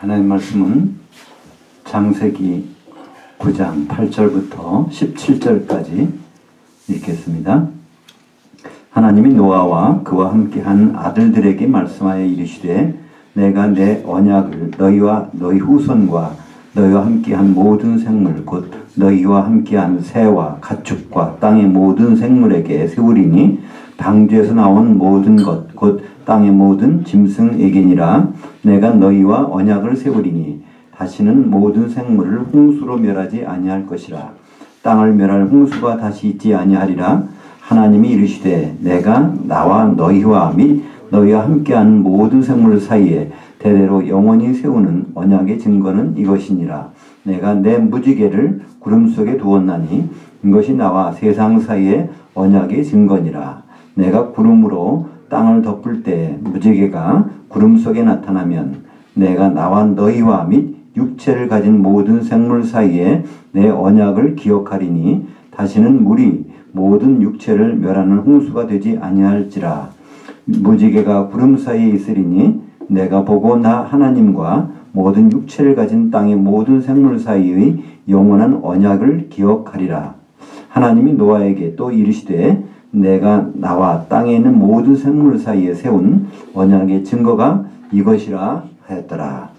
하나님 말씀은 창세기 9장 8절부터 17절까지 읽겠습니다. 하나님이 노아와 그와 함께한 아들들에게 말씀하여 이르시되 내가 내 언약을 너희와 너희 후손과 너희와 함께한 모든 생물 곧 너희와 함께한 새와 가축과 땅의 모든 생물에게 세우리니 방주에서 나온 모든 것 곧 땅의 모든 짐승에게니라. 내가 너희와 언약을 세우리니 다시는 모든 생물을 홍수로 멸하지 아니할 것이라. 땅을 멸할 홍수가 다시 있지 아니하리라. 하나님이 이르시되 내가 나와 너희와 및 너희와 함께한 모든 생물 사이에 대대로 영원히 세우는 언약의 증거는 이것이니라. 내가 내 무지개를 구름 속에 두었나니 이것이 나와 세상 사이에 언약의 증거니라. 내가 구름으로 땅을 덮을 때 무지개가 구름 속에 나타나면 내가 나와 너희와 및 육체를 가진 모든 생물 사이에 내 언약을 기억하리니 다시는 물이 모든 육체를 멸하는 홍수가 되지 아니할지라. 무지개가 구름 사이에 있으리니 내가 보고 나 하나님과 모든 육체를 가진 땅의 모든 생물 사이의 영원한 언약을 기억하리라. 하나님이 노아에게 또 이르시되 내가 나와 땅에 있는 모든 생물 사이에 세운 언약의 증거가 이것이라 하였더라.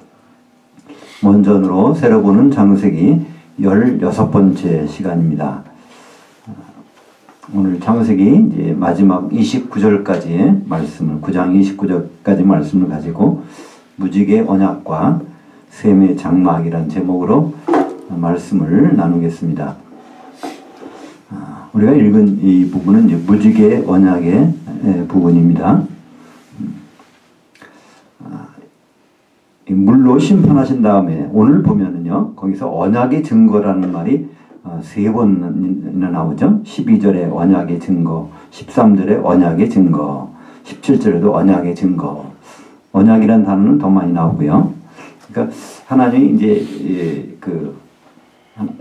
먼전으로 새로 보는 창세기 16번째 시간입니다. 오늘 창세기 이제 마지막 29절까지의 말씀을 9장 29절까지 말씀을 가지고 무지개 언약과 셈의 장막이란 제목으로 말씀을 나누겠습니다. 우리가 읽은 이 부분은 이제 무지개 언약의 부분입니다. 물로 심판하신 다음에 오늘 보면은요, 거기서 언약의 증거라는 말이 3번이나 나오죠. 12절에 언약의 증거, 13절에 언약의 증거, 17절에도 언약의 증거. 언약이라는 단어는 더 많이 나오고요. 그러니까 하나님이 이제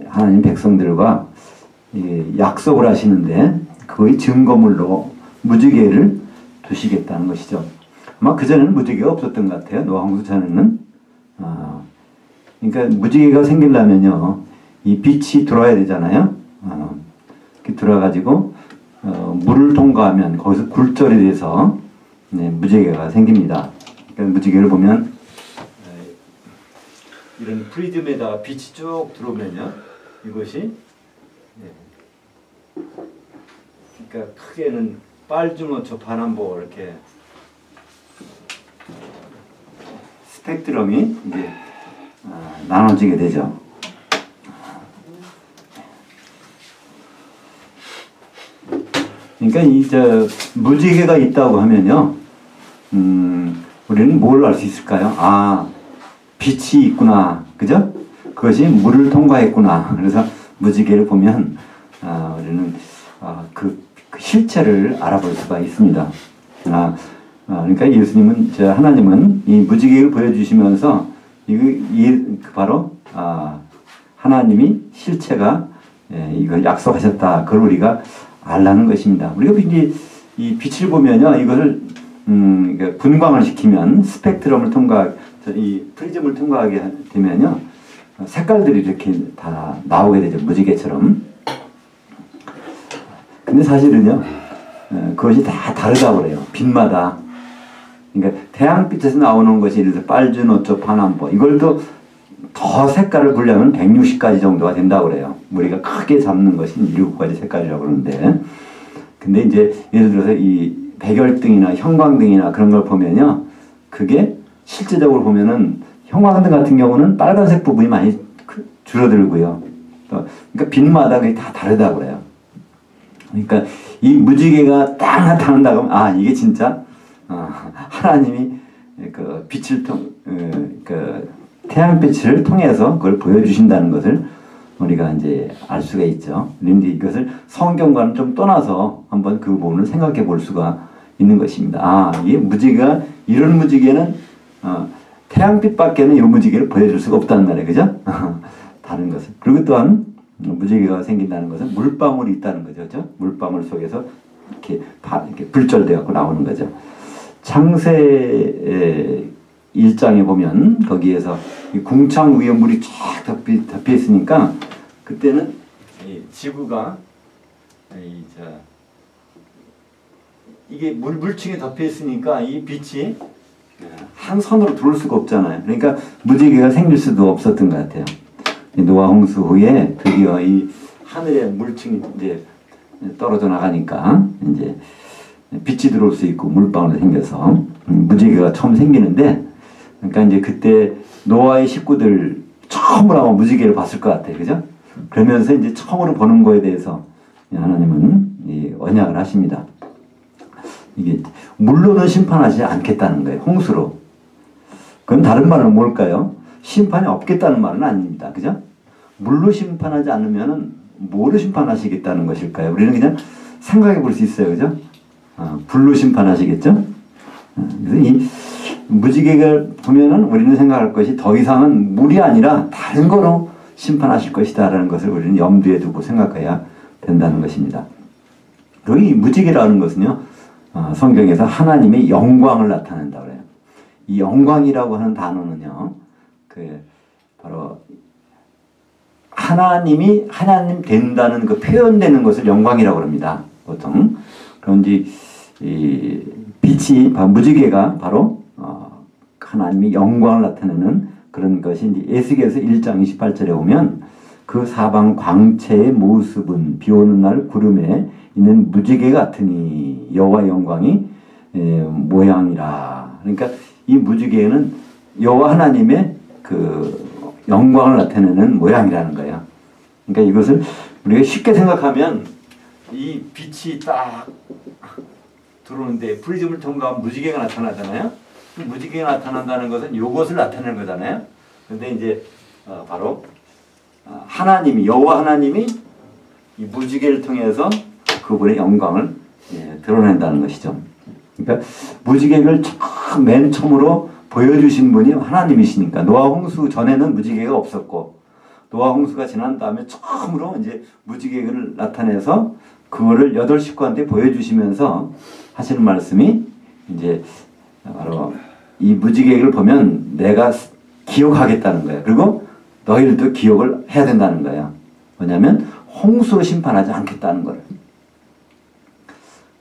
하나님 백성들과 약속을 하시는데 그의 증거물로 무지개를 두시겠다는 것이죠. 아마 그전에는 무지개가 없었던 것 같아요. 노아홍수 전에는. 그러니까 무지개가 생기려면요, 이 빛이 들어와야 되잖아요. 들어와가지고 물을 통과하면 거기서 굴절이 돼서 무지개가 생깁니다. 그러니까 무지개를 보면 이런 프리즘에다가 빛이 쭉 들어오면요, 이것이 그러니까 크게는 빨주노초 반환보 이렇게 스펙트럼이 이제 나눠지게 되죠. 그러니까 무지개가 있다고 하면요, 우리는 뭘 알 수 있을까요? 아, 빛이 있구나, 그죠? 그것이 물을 통과했구나. 그래서 무지개를 보면 우리는 그 실체를 알아볼 수가 있습니다. 그러니까 예수님은, 하나님은 이 무지개를 보여주시면서 바로 하나님이 실체가 이걸 약속하셨다. 그걸 우리가 알라는 것입니다. 우리가 이제 이 빛을 보면요, 이것을 분광을 시키면 스펙트럼을 이 프리즘을 통과하게 되면요, 색깔들이 이렇게 다 나오게 되죠. 무지개처럼. 근데 사실은요, 그것이 다 다르다고 그래요. 빛마다. 그러니까 태양빛에서 나오는 것이 예를 들어 빨주노초 반환보, 이걸 또 더 색깔을 보려면 160가지 정도가 된다고 그래요. 우리가 크게 잡는 것이 7가지 색깔이라고 그러는데, 근데 이제 예를 들어서 이 백열등이나 형광등이나 그런 걸 보면요, 그게 실제적으로 보면은 형광등 같은 경우는 빨간색 부분이 많이 줄어들고요. 그러니까 빛마다 그게 다 다르다고 그래요. 그러니까 이 무지개가 딱 나타난다고 하면 이게 진짜 하나님이 그 빛을 태양빛을 통해서 그걸 보여주신다는 것을 우리가 이제 알 수가 있죠. 그런데 이것을 성경과는 좀 떠나서 한번 그 부분을 생각해 볼 수가 있는 것입니다. 이게 무지개가, 이런 무지개는 태양빛밖에는 이 무지개를 보여줄 수가 없다는 말이에요. 그죠? 다른 것은. 그리고 또한 무지개가 생긴다는 것은 물방울이 있다는 거죠. 그죠? 물방울 속에서 이렇게 불절되어 갖고 나오는 거죠. 창세 1장에 보면 거기에서 궁창 위에 물이 쫙 덮여 있으니까 그때는 이 지구가 이게 물층에 덮여 있으니까 이 빛이 한 선으로 들어올 수가 없잖아요. 그러니까 무지개가 생길 수도 없었던 것 같아요. 노아 홍수 후에 드디어 이 하늘의 물층이 이제 떨어져 나가니까 이제 빛이 들어올 수 있고 물방울이 생겨서 무지개가 처음 생기는데, 그러니까 이제 그때 노아의 식구들 처음으로 아마 무지개를 봤을 것 같아요. 그죠? 그러면서 이제 처음으로 보는 거에 대해서 하나님은 이 언약을 하십니다. 이게 물로는 심판하지 않겠다는 거예요. 홍수로. 그건 다른 말은 뭘까요? 심판이 없겠다는 말은 아닙니다. 그죠? 물로 심판하지 않으면은 뭐로 심판하시겠다는 것일까요? 우리는 그냥 생각해 볼 수 있어요. 그죠? 불로 심판하시겠죠? 그래서 이 무지개를 보면은 우리는 생각할 것이 더 이상은 물이 아니라 다른 거로 심판하실 것이다라는 것을 우리는 염두에 두고 생각해야 된다는 것입니다. 그리고 이 무지개라는 것은요, 성경에서 하나님의 영광을 나타낸다 그래요. 이 영광이라고 하는 단어는요, 바로 하나님이 하나님 된다는 그 표현되는 것을 영광이라고 합니다. 보통. 그런데 이 빛이 무지개가 바로 하나님의 영광을 나타내는 그런 것이 이제 에스겔서 1장 28절에 보면 그 사방 광채의 모습은 비 오는 날 구름에 있는 무지개 같으니 여호와의 영광이 모양이라. 그러니까 이 무지개는 여호와 하나님의 그 영광을 나타내는 모양이라는 거예요. 그러니까 이것을 우리가 쉽게 생각하면 이 빛이 딱 들어오는데 프리즘을 통과하면 무지개가 나타나잖아요. 무지개가 나타난다는 것은 이것을 나타내는 거잖아요. 그런데 이제 바로 하나님이 여호와 하나님이 이 무지개를 통해서 그분의 영광을 드러낸다는 것이죠. 그러니까 무지개를 맨 처음으로 보여주신 분이 하나님이시니까 노아 홍수 전에는 무지개가 없었고 노아 홍수가 지난 다음에 처음으로 이제 무지개를 나타내서 그거를 8식구한테 보여주시면서 하시는 말씀이 이제 바로 이 무지개를 보면 내가 기억하겠다는 거예요. 그리고 너희들도 기억을 해야 된다는 거예요. 뭐냐면 홍수로 심판하지 않겠다는 거예요.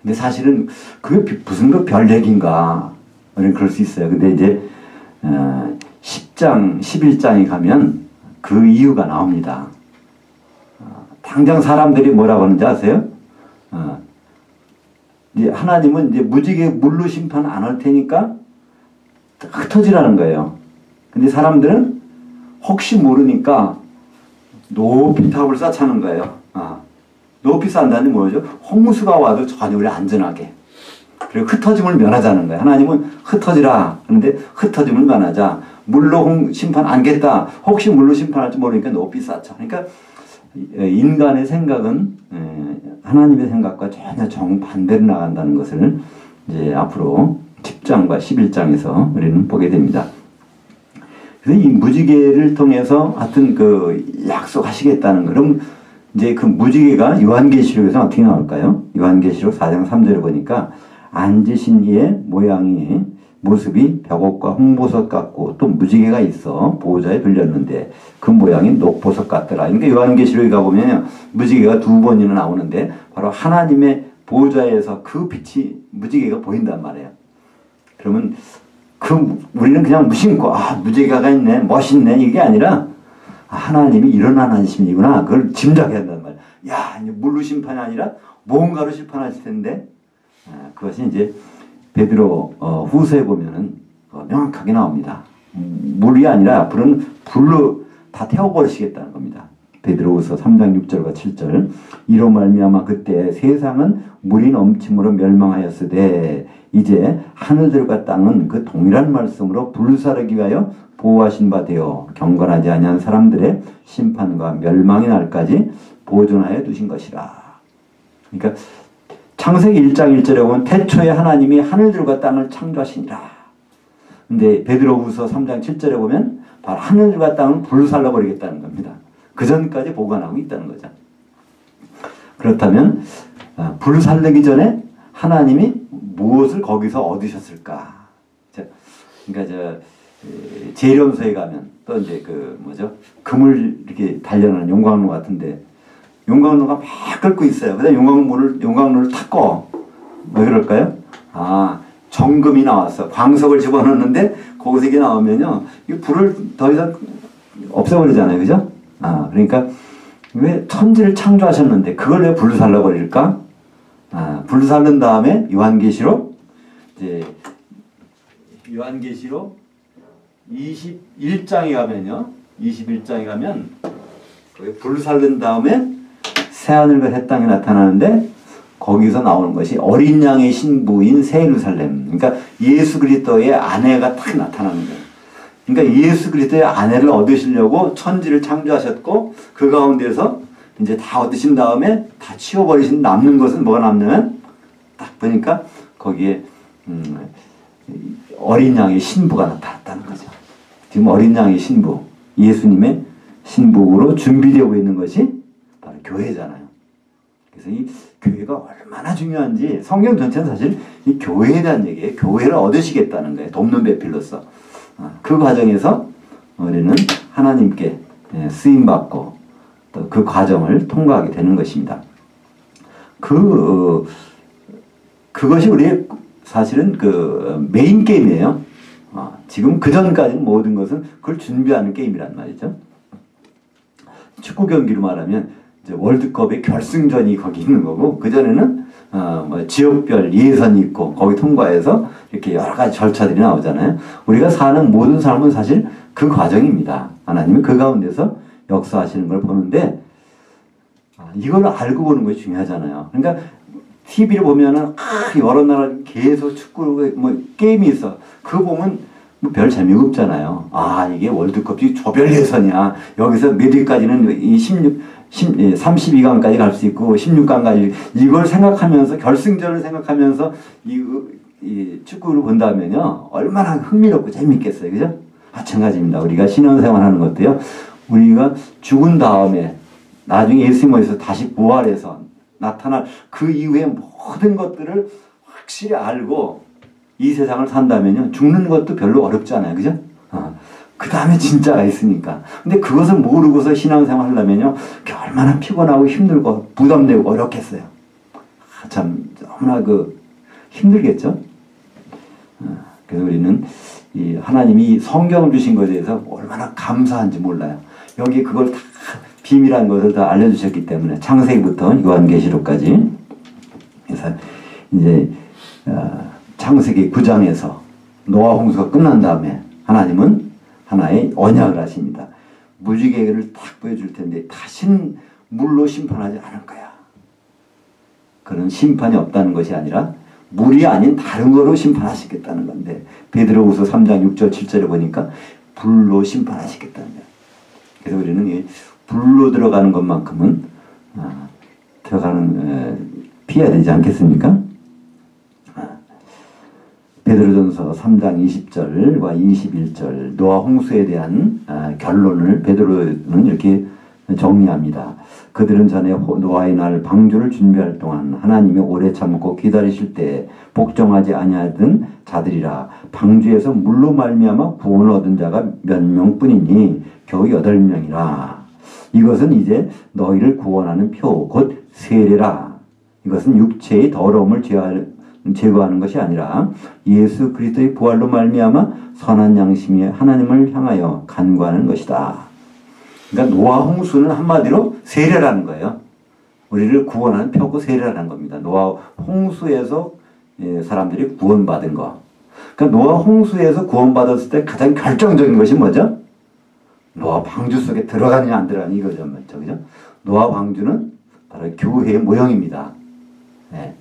근데 사실은 그게 무슨 그 별 얘기인가 우리는 그럴 수 있어요. 근데 이제 10장, 11장에 가면 그 이유가 나옵니다. 당장 사람들이 뭐라고 하는지 아세요? 이제 하나님은 이제 무지개 물로 심판 안 할 테니까 흩어지라는 거예요. 근데 사람들은 혹시 모르니까 높이 탑을 쌓자는 거예요. 높이 쌓는다는 뭐죠? 홍수가 와도 전혀 우리 안전하게. 그리고 흩어짐을 면하자는 거예요. 하나님은 흩어지라. 그런데 흩어짐을 면하자. 물로 심판 안겠다. 혹시 물로 심판할지 모르니까 높이 쌓자. 그러니까 인간의 생각은 하나님의 생각과 전혀 정반대로 나간다는 것을 이제 앞으로 10장과 11장에서 우리는 보게 됩니다. 그래서 이 무지개를 통해서 하여튼 그 약속하시겠다는 거. 그럼 이제 그 무지개가 요한계시록에서 어떻게 나올까요? 요한계시록 4장 3절에 보니까 앉으신 이의 모습이 벽옥과 홍보석 같고 또 무지개가 있어 보호자에 들렸는데 그 모양이 녹보석 같더라. 그러니까 요한계시록에 가보면 무지개가 2번이나 나오는데 바로 하나님의 보호자에서 그 빛이 무지개가 보인단 말이에요. 그러면 우리는 그냥 무심코 무지개가 있네 멋있네 이게 아니라 하나님이 이런 하나님이구나 그걸 짐작해야 한단 말이에요. 야 물로 심판이 아니라 뭔가로 심판하실 텐데 그것이 이제 베드로 후서에 보면은 명확하게 나옵니다. 물이 아니라 앞으로는 불로 다 태워버리시겠다는 겁니다. 베드로후서 3장 6절과 7절 이로 말미암아 그때 세상은 물이 넘침으로 멸망하였으되 이제 하늘들과 땅은 그 동일한 말씀으로 불사르기 위하여 보호하신 바 되어 경건하지 아니한 사람들의 심판과 멸망의 날까지 보존하여 두신 것이라. 그러니까 창세기 1장 1절에 보면 태초에 하나님이 하늘들과 땅을 창조하시니라. 근데 베드로후서 3장 7절에 보면 바로 하늘과 땅을 불살라 버리겠다는 겁니다. 그 전까지 보관하고 있다는 거죠. 그렇다면 불살르기 전에 하나님이 무엇을 거기서 얻으셨을까? 그러니까 재련소에 가면 또 이제 그 뭐죠? 금을 이렇게 단련하는 용광로 같은데 용광로가 막 끓고 있어요. 그다음 용광로를 탁 꺼. 왜 그럴까요? 아, 정금이 나왔어. 광석을 집어넣는데 거기서 이게 나오면요, 이 불을 더 이상 없애버리잖아요, 그죠? 아, 그러니까 왜 천지를 창조하셨는데 그걸 왜 불로 살려버릴까? 아, 불로 살른 다음에 요한계시록 이제 요한계시록 21장에 가면요, 21장에 가면 불로 살른 다음에 새하늘과 새 땅이 나타나는데 거기서 나오는 것이 어린 양의 신부인 새 예루살렘. 그러니까 예수 그리스도의 아내가 딱 나타나는 거예요. 그러니까 예수 그리스도의 아내를 얻으시려고 천지를 창조하셨고 그 가운데서 이제 다 얻으신 다음에 다 치워버리신 남는 것은 뭐가 남냐면 딱 보니까 거기에 어린 양의 신부가 나타났다는 거죠. 지금 어린 양의 신부, 예수님의 신부로 준비되고 있는 것이 바로 교회잖아요. 그래서 이 교회가 얼마나 중요한지 성경 전체는 사실 이 교회에 대한 얘기예요. 교회를 얻으시겠다는 거예요. 돕는 배필로서. 그 과정에서 우리는 하나님께 쓰임받고 또 그 과정을 통과하게 되는 것입니다. 그것이 우리의 사실은 그 메인 게임이에요. 지금 그 전까지는 모든 것은 그걸 준비하는 게임이란 말이죠. 축구 경기로 말하면 이제 월드컵의 결승전이 거기 있는 거고 그 전에는 뭐 지역별 예선이 있고 거기 통과해서 이렇게 여러 가지 절차들이 나오잖아요. 우리가 사는 모든 삶은 사실 그 과정입니다. 하나님은 그 가운데서 역사하시는 걸 보는데 이걸 알고 보는 것이 중요하잖아요. 그러니까 TV를 보면은 여러 나라 계속 축구 뭐 게임이 있어. 그거 보면 뭐 별 재미가 없잖아요. 아, 이게 월드컵이 조별 예선이야. 여기서 몇 위까지는 이 32강까지 갈 수 있고 16강까지 이걸 생각하면서 결승전을 생각하면서 이 축구를 본다면요 얼마나 흥미롭고 재밌겠어요, 그죠? 마찬가지입니다. 우리가 신앙생활하는 것도요. 우리가 죽은 다음에 나중에 예수님께서 다시 부활해서 나타날 그 이후의 모든 것들을 확실히 알고 이 세상을 산다면요 죽는 것도 별로 어렵지 않아요, 그죠? 그 다음에 진짜가 있으니까. 근데 그것을 모르고서 신앙생활 하려면요 얼마나 피곤하고 힘들고 부담되고 어렵겠어요. 참 너무나 힘들겠죠. 그래서 우리는 이 하나님이 성경을 주신 것에 대해서 얼마나 감사한지 몰라요. 여기 그걸 다 비밀한 것을 다 알려주셨기 때문에 창세기부터 요한계시록까지. 그래서 이제 창세기 9장에서 노아 홍수가 끝난 다음에 하나님은 하나의 언약을 하십니다. 무지개를 딱 보여줄 텐데 다신 물로 심판하지 않을 거야. 그런 심판이 없다는 것이 아니라 물이 아닌 다른 거로 심판하시겠다는 건데 베드로후서 3장 6절 7절에 보니까 불로 심판하시겠다는 거야. 그래서 우리는 이 불로 들어가는 것만큼은 피해야 되지 않겠습니까? 베드로전서 3장 20절과 21절 노아 홍수에 대한 결론을 베드로는 이렇게 정리합니다. 그들은 전에 노아의 날 방주를 준비할 동안 하나님이 오래 참고 기다리실 때 복종하지 아니하던 자들이라. 방주에서 물로 말미암아 구원을 얻은 자가 몇 명뿐이니 겨우 8명이라. 이것은 이제 너희를 구원하는 표 곧 세례라. 이것은 육체의 더러움을 제거하는 것이 아니라 예수 그리스도의 부활로 말미암아 선한 양심이 하나님을 향하여 간구하는 것이다. 그러니까 노아 홍수는 한마디로 세례라는 거예요. 우리를 구원하는 표고 세례라는 겁니다. 노아 홍수에서 사람들이 구원받은 거. 그러니까 노아 홍수에서 구원받았을 때 가장 결정적인 것이 뭐죠? 노아 방주 속에 들어가느냐 안 들어가느냐 이거죠. 그죠? 노아 방주는 바로 교회의 모형입니다. 네.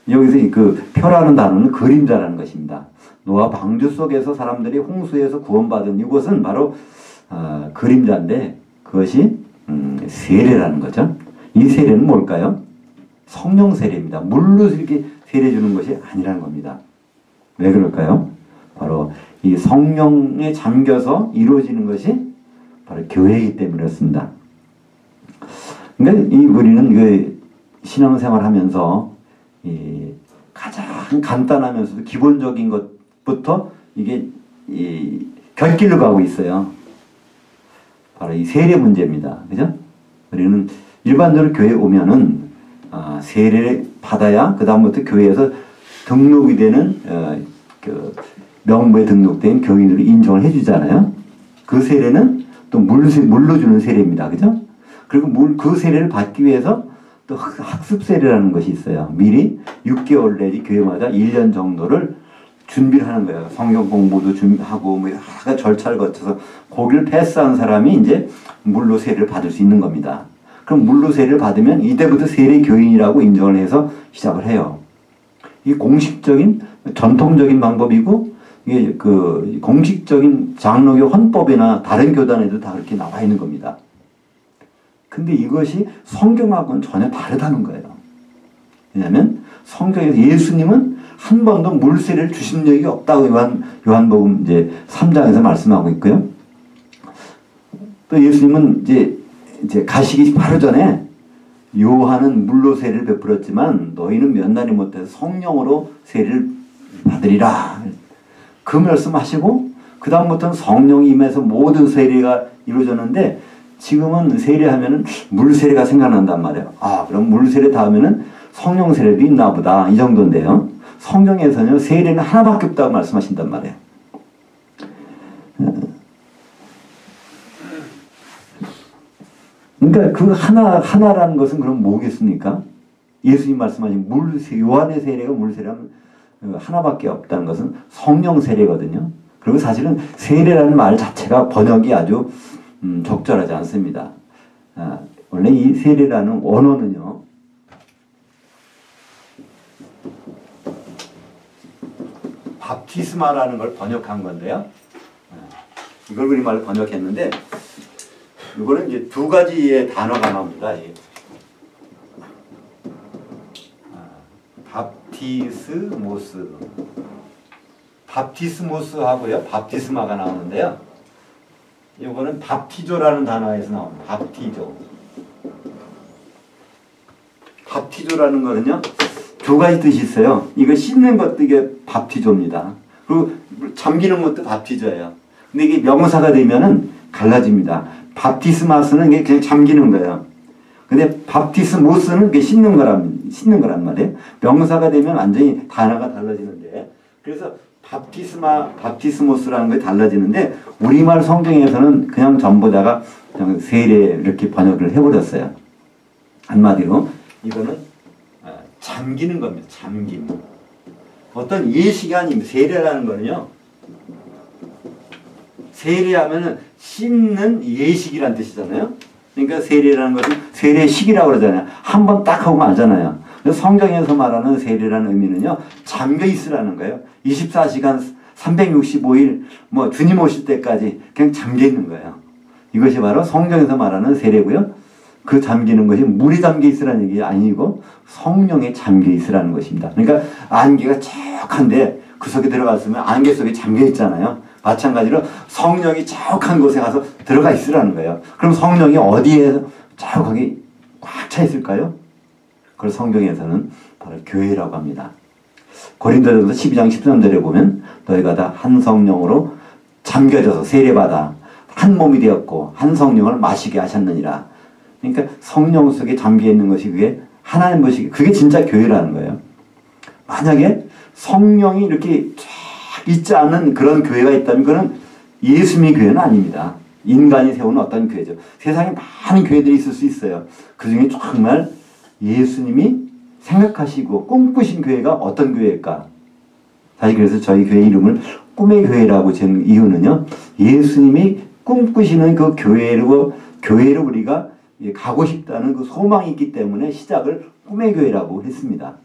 여기서 그 표라는 단어는 그림자라는 것입니다. 노아 방주 속에서 사람들이 홍수에서 구원받은 이곳은 바로 그림자인데 그것이 세례라는 거죠. 이 세례는 뭘까요? 성령 세례입니다. 물로 이렇게 세례 주는 것이 아니라는 겁니다. 왜 그럴까요? 바로 이 성령에 잠겨서 이루어지는 것이 바로 교회이기 때문에 그렇습니다. 그러니까 우리는 신앙생활 하면서 가장 간단하면서도 기본적인 것부터 이게 이 결길로 가고 있어요. 바로 이 세례 문제입니다. 그죠? 우리는 일반적으로 교회 오면은 세례를 받아야 그 다음부터 교회에서 등록이 되는 그 명부에 등록된 교인으로 인정을 해주잖아요. 그 세례는 또 물로 주는 세례입니다. 그죠? 그리고 그 세례를 받기 위해서 또 학습 세례라는 것이 있어요. 미리 6개월 내지 교회마다 1년 정도를 준비를 하는 거예요. 성경 공부도 준비하고 뭐 여러 절차를 거쳐서 거기를 패스한 사람이 이제 물로 세례를 받을 수 있는 겁니다. 그럼 물로 세례를 받으면 이때부터 세례 교인이라고 인정을 해서 시작을 해요. 이 공식적인 전통적인 방법이고 이게 그 공식적인 장로교 헌법이나 다른 교단에도 다 그렇게 나와 있는 겁니다. 근데 이것이 성경하고는 전혀 다르다는 거예요. 왜냐하면 성경에서 예수님은 한 번도 물세례를 주신 적이 없다고 요한복음 이제 3장에서 말씀하고 있고요. 또 예수님은 이제 가시기 바로 전에 요한은 물로 세례를 베풀었지만 너희는 몇 날이 못해서 성령으로 세례를 받으리라. 그 말씀하시고 그 다음부터는 성령이 임해서 모든 세례가 이루어졌는데 지금은 세례하면은 물세례가 생각난단 말이에요. 그럼 물세례 다음에는 성령 세례도 있나 보다 이 정도인데요. 성경에서는 세례는 하나밖에 없다고 말씀하신단 말이에요. 그러니까 그 하나라는 것은 그럼 뭐겠습니까? 예수님 말씀하신 요한의 세례가 물세례하면 하나밖에 없다는 것은 성령 세례거든요. 그리고 사실은 세례라는 말 자체가 번역이 아주 적절하지 않습니다. 원래 이 세례라는 원어는요. 밥티스마라는 걸 번역한 건데요. 이걸 우리말로 번역했는데 이거는 이제 두 가지의 단어가 나옵니다. 밥티스모스. 밥티스모스하고요. 밥티스마가 나오는데요. 이거는 밥티조라는 단어에서 나옵니다. 밥티조. 밥티조라는 거는요. 두 가지 뜻이 있어요. 이거 씻는 것도 이게 밥티조입니다. 그리고 잠기는 것도 밥티조예요. 근데 이게 명사가 되면은 갈라집니다. 밥티스마스는 이게 그냥 잠기는 거예요. 근데 밥티스모스는 이게 씻는 거란 말이에요. 명사가 되면 완전히 단어가 달라지는데 그래서 밥티스모스라는 게 달라지는데 우리말 성경에서는 그냥 전부다가 그냥 세례 이렇게 번역을 해버렸어요. 한마디로 이거는 잠기는 겁니다. 잠김. 어떤 예식이 아닙니다. 세례라는 거는요. 세례하면은 씻는 예식이란 뜻이잖아요. 그러니까 세례라는 것은 세례식이라고 그러잖아요. 한 번 딱 하고 말잖아요. 그래서 성경에서 말하는 세례라는 의미는요. 잠겨 있으라는 거예요. 24시간 365일 뭐 주님 오실 때까지 그냥 잠겨 있는 거예요. 이것이 바로 성경에서 말하는 세례고요. 그 잠기는 것이 물이 잠겨 있으라는 얘기 아니고 성령에 잠겨 있으라는 것입니다. 그러니까 안개가 쩍한데 그 속에 들어갔으면 안개 속에 잠겨 있잖아요. 마찬가지로 성령이 쩍한 곳에 가서 들어가 있으라는 거예요. 그럼 성령이 어디에 쩍하게 꽉 차 있을까요? 그걸 성경에서는 바로 교회라고 합니다. 고린도전서 12장 13절에 보면 너희가 다 한 성령으로 잠겨져서 세례받아 한 몸이 되었고 한 성령을 마시게 하셨느니라. 그러니까 성령 속에 잠겨 있는 것이 그게 하나님 것이 그게 진짜 교회라는 거예요. 만약에 성령이 이렇게 쫙 있지 않은 그런 교회가 있다면 그건 예수님의 교회는 아닙니다. 인간이 세우는 어떤 교회죠. 세상에 많은 교회들이 있을 수 있어요. 그 중에 정말 예수님이 생각하시고 꿈꾸신 교회가 어떤 교회일까? 사실 그래서 저희 교회 이름을 꿈의 교회라고 지은 이유는요. 예수님이 꿈꾸시는 그 교회로 우리가 가고 싶다는 그 소망이 있기 때문에 시작을 꿈의 교회라고 했습니다.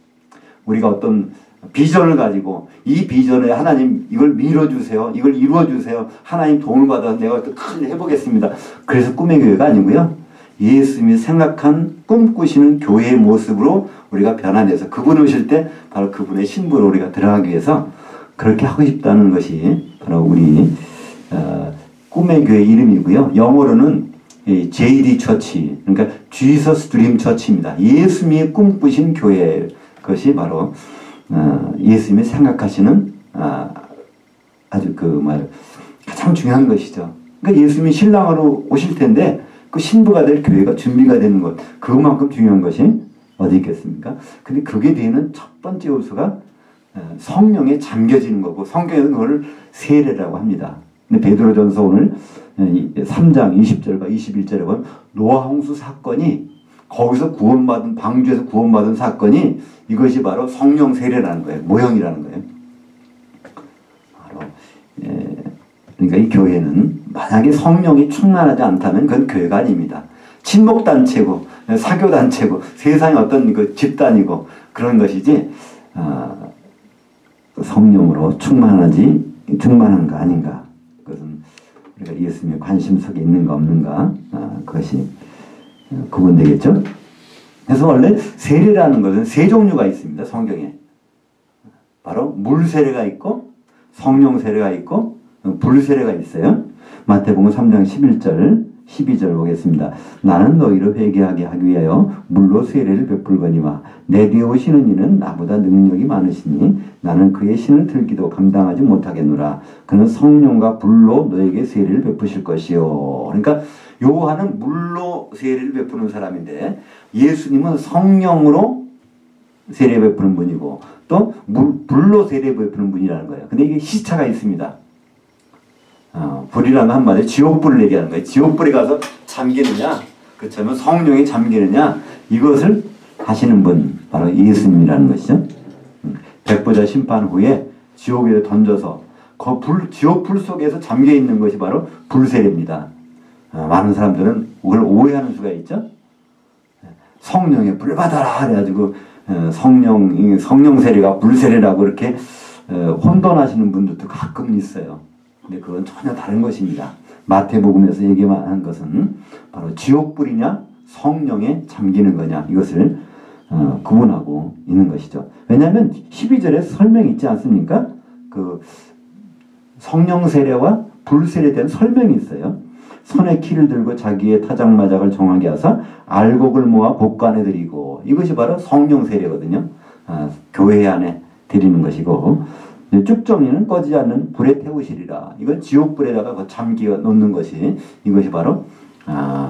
우리가 어떤 비전을 가지고 이 비전에 하나님 이걸 밀어주세요. 이걸 이루어주세요. 하나님 도움을 받아서 내가 또 큰 일 해보겠습니다. 그래서 꿈의 교회가 아니고요. 예수님이 생각한 꿈꾸시는 교회의 모습으로 우리가 변화돼서 그분 오실 때 바로 그분의 신부로 우리가 들어가기 위해서 그렇게 하고 싶다는 것이 바로 우리 꿈의 교회 이름이고요. 영어로는 JD 처치, 그러니까 Jesus Dream 처치입니다. 예수님이 꿈꾸신 교회, 그것이 바로 예수님이 생각하시는 아주 가장 중요한 것이죠. 그러니까 예수님이 신랑으로 오실 텐데 그 신부가 될 교회가 준비가 되는 것, 그만큼 중요한 것이 어디 있겠습니까? 근데 그게 되는 첫 번째 요소가 성령에 잠겨지는 거고, 성경에서는 그걸 세례라고 합니다. 근데 베드로전서 오늘 3장 20절과 21절에 보면 노아 홍수 사건이, 거기서 구원받은, 방주에서 구원받은 사건이 이것이 바로 성령 세례라는 거예요. 모형이라는 거예요. 바로 그러니까 이 교회는 만약에 성령이 충만하지 않다면 그건 교회가 아닙니다. 친목단체고 사교단체고 세상의 어떤 그 집단이고 그런 것이지, 성령으로 충만한가 아닌가, 그것은 우리가 예수님의 관심석에 있는가 없는가, 그것이 구분되겠죠. 그래서 원래 세례라는 것은 세 종류가 있습니다. 성경에. 바로 물 세례가 있고 성령 세례가 있고 불 세례가 있어요. 마태복음 3장 11절 12절 보겠습니다. 나는 너희를 회개하게 하기 위하여 물로 세례를 베풀거니와 내 뒤에 오시는 이는 나보다 능력이 많으시니 나는 그의 신을 들기도 감당하지 못하겠노라. 그는 성령과 불로 너에게 세례를 베푸실 것이요. 그러니까 요한은 물로 세례를 베푸는 사람인데 예수님은 성령으로 세례 베푸는 분이고 또 불로 세례 베푸는 분이라는 거예요. 근데 이게 시차가 있습니다. 불이라는 한마디로 지옥불을 얘기하는 거예요. 지옥불에 가서 잠기느냐, 그렇다면 성령에 잠기느냐, 이것을 하시는 분, 바로 예수님이라는 것이죠. 백보자 심판 후에 지옥에 던져서 그 지옥불 속에서 잠겨 있는 것이 바로 불세례입니다. 많은 사람들은 그걸 오해하는 수가 있죠. 성령의 불 받아라 그래가지고 성령 세례가 불세례라고 이렇게 혼돈하시는 분들도 가끔 있어요. 근데 그건 전혀 다른 것입니다. 마태복음에서 얘기한 것은 바로 지옥불이냐 성령에 잠기는 거냐, 이것을 구분하고 있는 것이죠. 왜냐하면 12절에 설명이 있지 않습니까? 그 성령 세례와 불 세례에 대한 설명이 있어요. 손에 키를 들고 자기의 타작마작을 정하게 하사 알곡을 모아 곳간에 드리고, 이것이 바로 성령 세례거든요. 교회 안에 드리는 것이고, 쭉정이는 꺼지지 않는 불에 태우시리라. 이건 지옥불에다가 잠겨 놓는 것이, 이것이 바로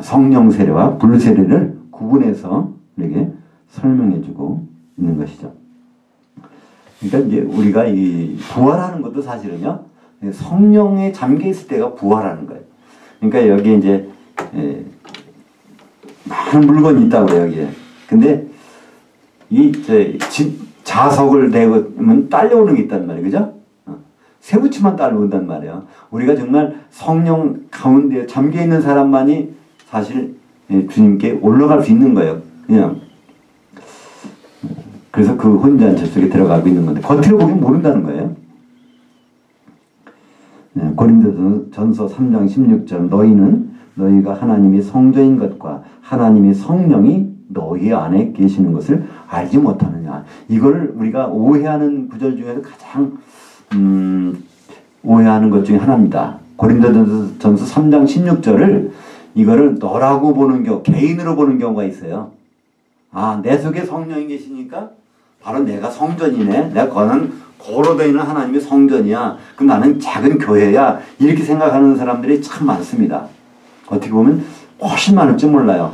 성령 세례와 불 세례를 구분해서 우리에게 설명해주고 있는 것이죠. 그러니까 이제 우리가 이 부활하는 것도 사실은요, 성령에 잠겨 있을 때가 부활하는 거예요. 그러니까 여기 이제 많은 물건이 있다고 그래요, 여기에. 근데 이 자석을 대면 딸려오는 게 있단 말이에요. 그죠? 새우치만 딸려온단 말이에요. 우리가 정말 성령 가운데 잠겨있는 사람만이 사실 주님께 올라갈 수 있는 거예요. 그냥. 그래서 그 혼전체 속에 들어가고 있는 건데 겉으로 보기엔 모른다는 거예요. 고린도전서 3장 16절 너희가 하나님의 성전인 것과 하나님의 성령이 너희 안에 계시는 것을 알지 못하느냐. 이걸 우리가 오해하는 구절 중에서 가장 오해하는 것 중에 하나입니다. 고린도전서 3장 16절을 이거를 너라고 보는 경우, 개인으로 보는 경우가 있어요. 내 속에 성령이 계시니까 바로 내가 성전이네. 내가 거는 고로 있는 하나님의 성전이야. 그럼 나는 작은 교회야. 이렇게 생각하는 사람들이 참 많습니다. 어떻게 보면 훨씬 많을지 몰라요.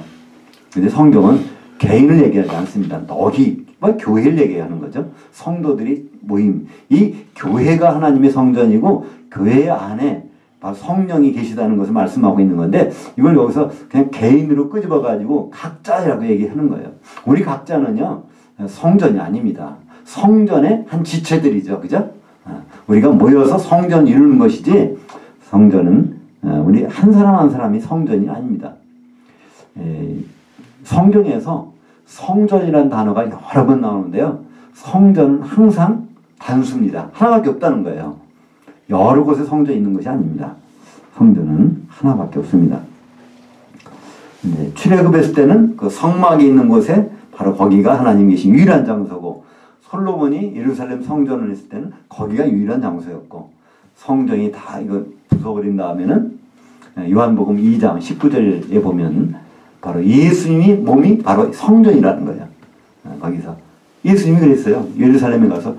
근데 성경은 개인을 얘기하지 않습니다. 너희, 교회를 얘기하는 거죠. 성도들이 모임. 이 교회가 하나님의 성전이고 교회 안에 바로 성령이 계시다는 것을 말씀하고 있는 건데, 이걸 여기서 그냥 개인으로 끄집어가지고 각자라고 얘기하는 거예요. 우리 각자는요, 성전이 아닙니다. 성전의 한 지체들이죠. 그죠? 우리가 모여서 성전 이루는 것이지, 성전은 우리 한 사람 한 사람이 성전이 아닙니다. 성경에서 성전이라는 단어가 여러 번 나오는데요. 성전은 항상 단수입니다. 하나밖에 없다는 거예요. 여러 곳에 성전이 있는 것이 아닙니다. 성전은 하나밖에 없습니다. 출애굽했을 때는 그 성막이 있는 곳에 바로 거기가 하나님이 계신 유일한 장소고, 솔로몬이 예루살렘 성전을 했을 때는 거기가 유일한 장소였고, 성전이 다 이거 부숴버린 다음에는 요한복음 2장 19절에 보면 바로 예수님이 몸이 바로 성전이라는 거예요. 거기서 예수님이 그랬어요. 예루살렘에 가서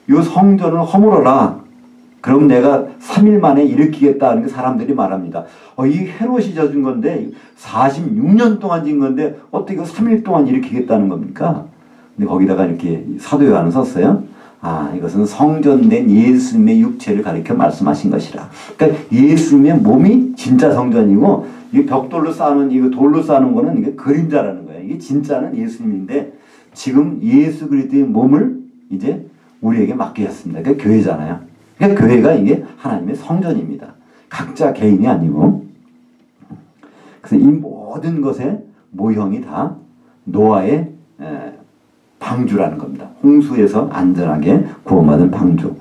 이 성전을 허물어라. 그럼 내가 3일 만에 일으키겠다는 게 사람들이 말합니다. 이 헤롯이 져준 건데 46년 동안 진 건데 어떻게 이거 3일 동안 일으키겠다는 겁니까? 근데 거기다가 이렇게 사도 요한은 썼어요. 이것은 성전된 예수님의 육체를 가리켜 말씀하신 것이라. 그러니까 예수님의 몸이 진짜 성전이고 이 벽돌로 쌓는 이거 돌로 쌓는 거는 이게 그림자라는 거예요. 이게 진짜는 예수님인데 지금 예수 그리스도의 몸을 이제 우리에게 맡기셨습니다. 그러니까 교회잖아요. 그러니까 교회가 이게 하나님의 성전입니다. 각자 개인이 아니고. 그래서 이 모든 것의 모형이 다 노아의 방주라는 겁니다. 홍수에서 안전하게 구원받은 방주.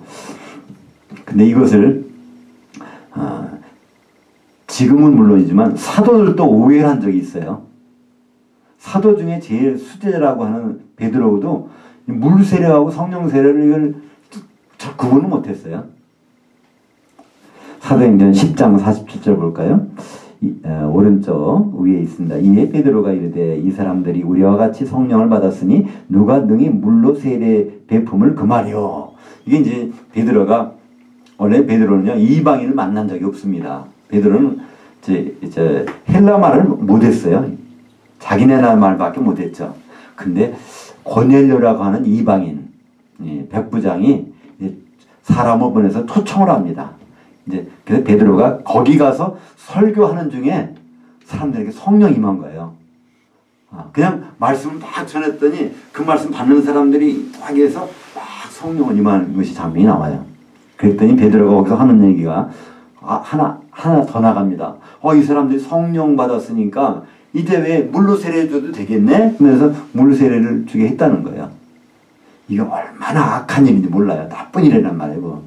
근데 이것을 지금은 물론이지만 사도들도 오해를 한 적이 있어요. 사도 중에 제일 수제라고 하는 베드로도 물 세례하고 성령 세례를 이걸 잘 구분을 못했어요. 사도행전 10장 47절 볼까요? 오른쪽 위에 있습니다. 이에 베드로가 이르되 이 사람들이 우리와 같이 성령을 받았으니 누가 능히 물로 세례 베품을 금하리요. 이게 이제 베드로가 원래 베드로는요 이방인을 만난 적이 없습니다. 베드로는 이제 헬라 말을 못했어요. 자기네 나라 말밖에 못했죠. 근데 고넬료라고 하는 이방인 백부장이 사람을 보내서 초청을 합니다. 그래서 베드로가 거기 가서 설교하는 중에 사람들에게 성령 임한 거예요. 그냥 말씀을 막 전했더니 그 말씀 받는 사람들이 딱 해서 막 성령을 임하는 것이 장면이 나와요. 그랬더니 베드로가 거기서 하는 얘기가 하나 더 나갑니다. 이 사람들이 성령 받았으니까 이제 왜 물로 세례 줘도 되겠네? 그래서 물 세례를 주게 했다는 거예요. 이게 얼마나 악한 일인지 몰라요. 나쁜 일이란 말이고.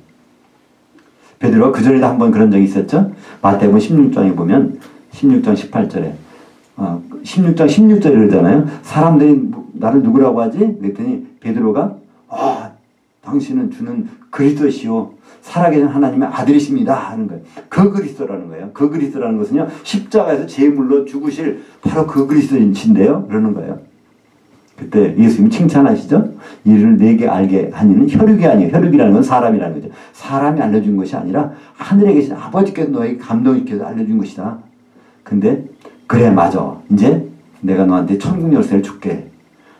베드로가 그 전에도 한번 그런 적이 있었죠. 마태복음 16장에 보면 16장 18절에 16장 16절에 그러잖아요. 사람들이 나를 누구라고 하지? 그랬더니 베드로가 당신은 주는 그리스도시오 살아계신 하나님의 아들이십니다 하는 거예요. 그 그리스도라는 거예요. 그 그리스도라는 것은요 십자가에서 제물로 죽으실 바로 그 그리스도인데요 그러는 거예요. 그때 예수님이 칭찬하시죠. 이를 내게 알게 하니는 혈육이 아니에요. 혈육이라는 건 사람이라는 거죠. 사람이 알려준 것이 아니라 하늘에 계신 아버지께서 너에게 감동시켜서 알려준 것이다. 근데 그래 맞아. 이제 내가 너한테 천국 열쇠를 줄게.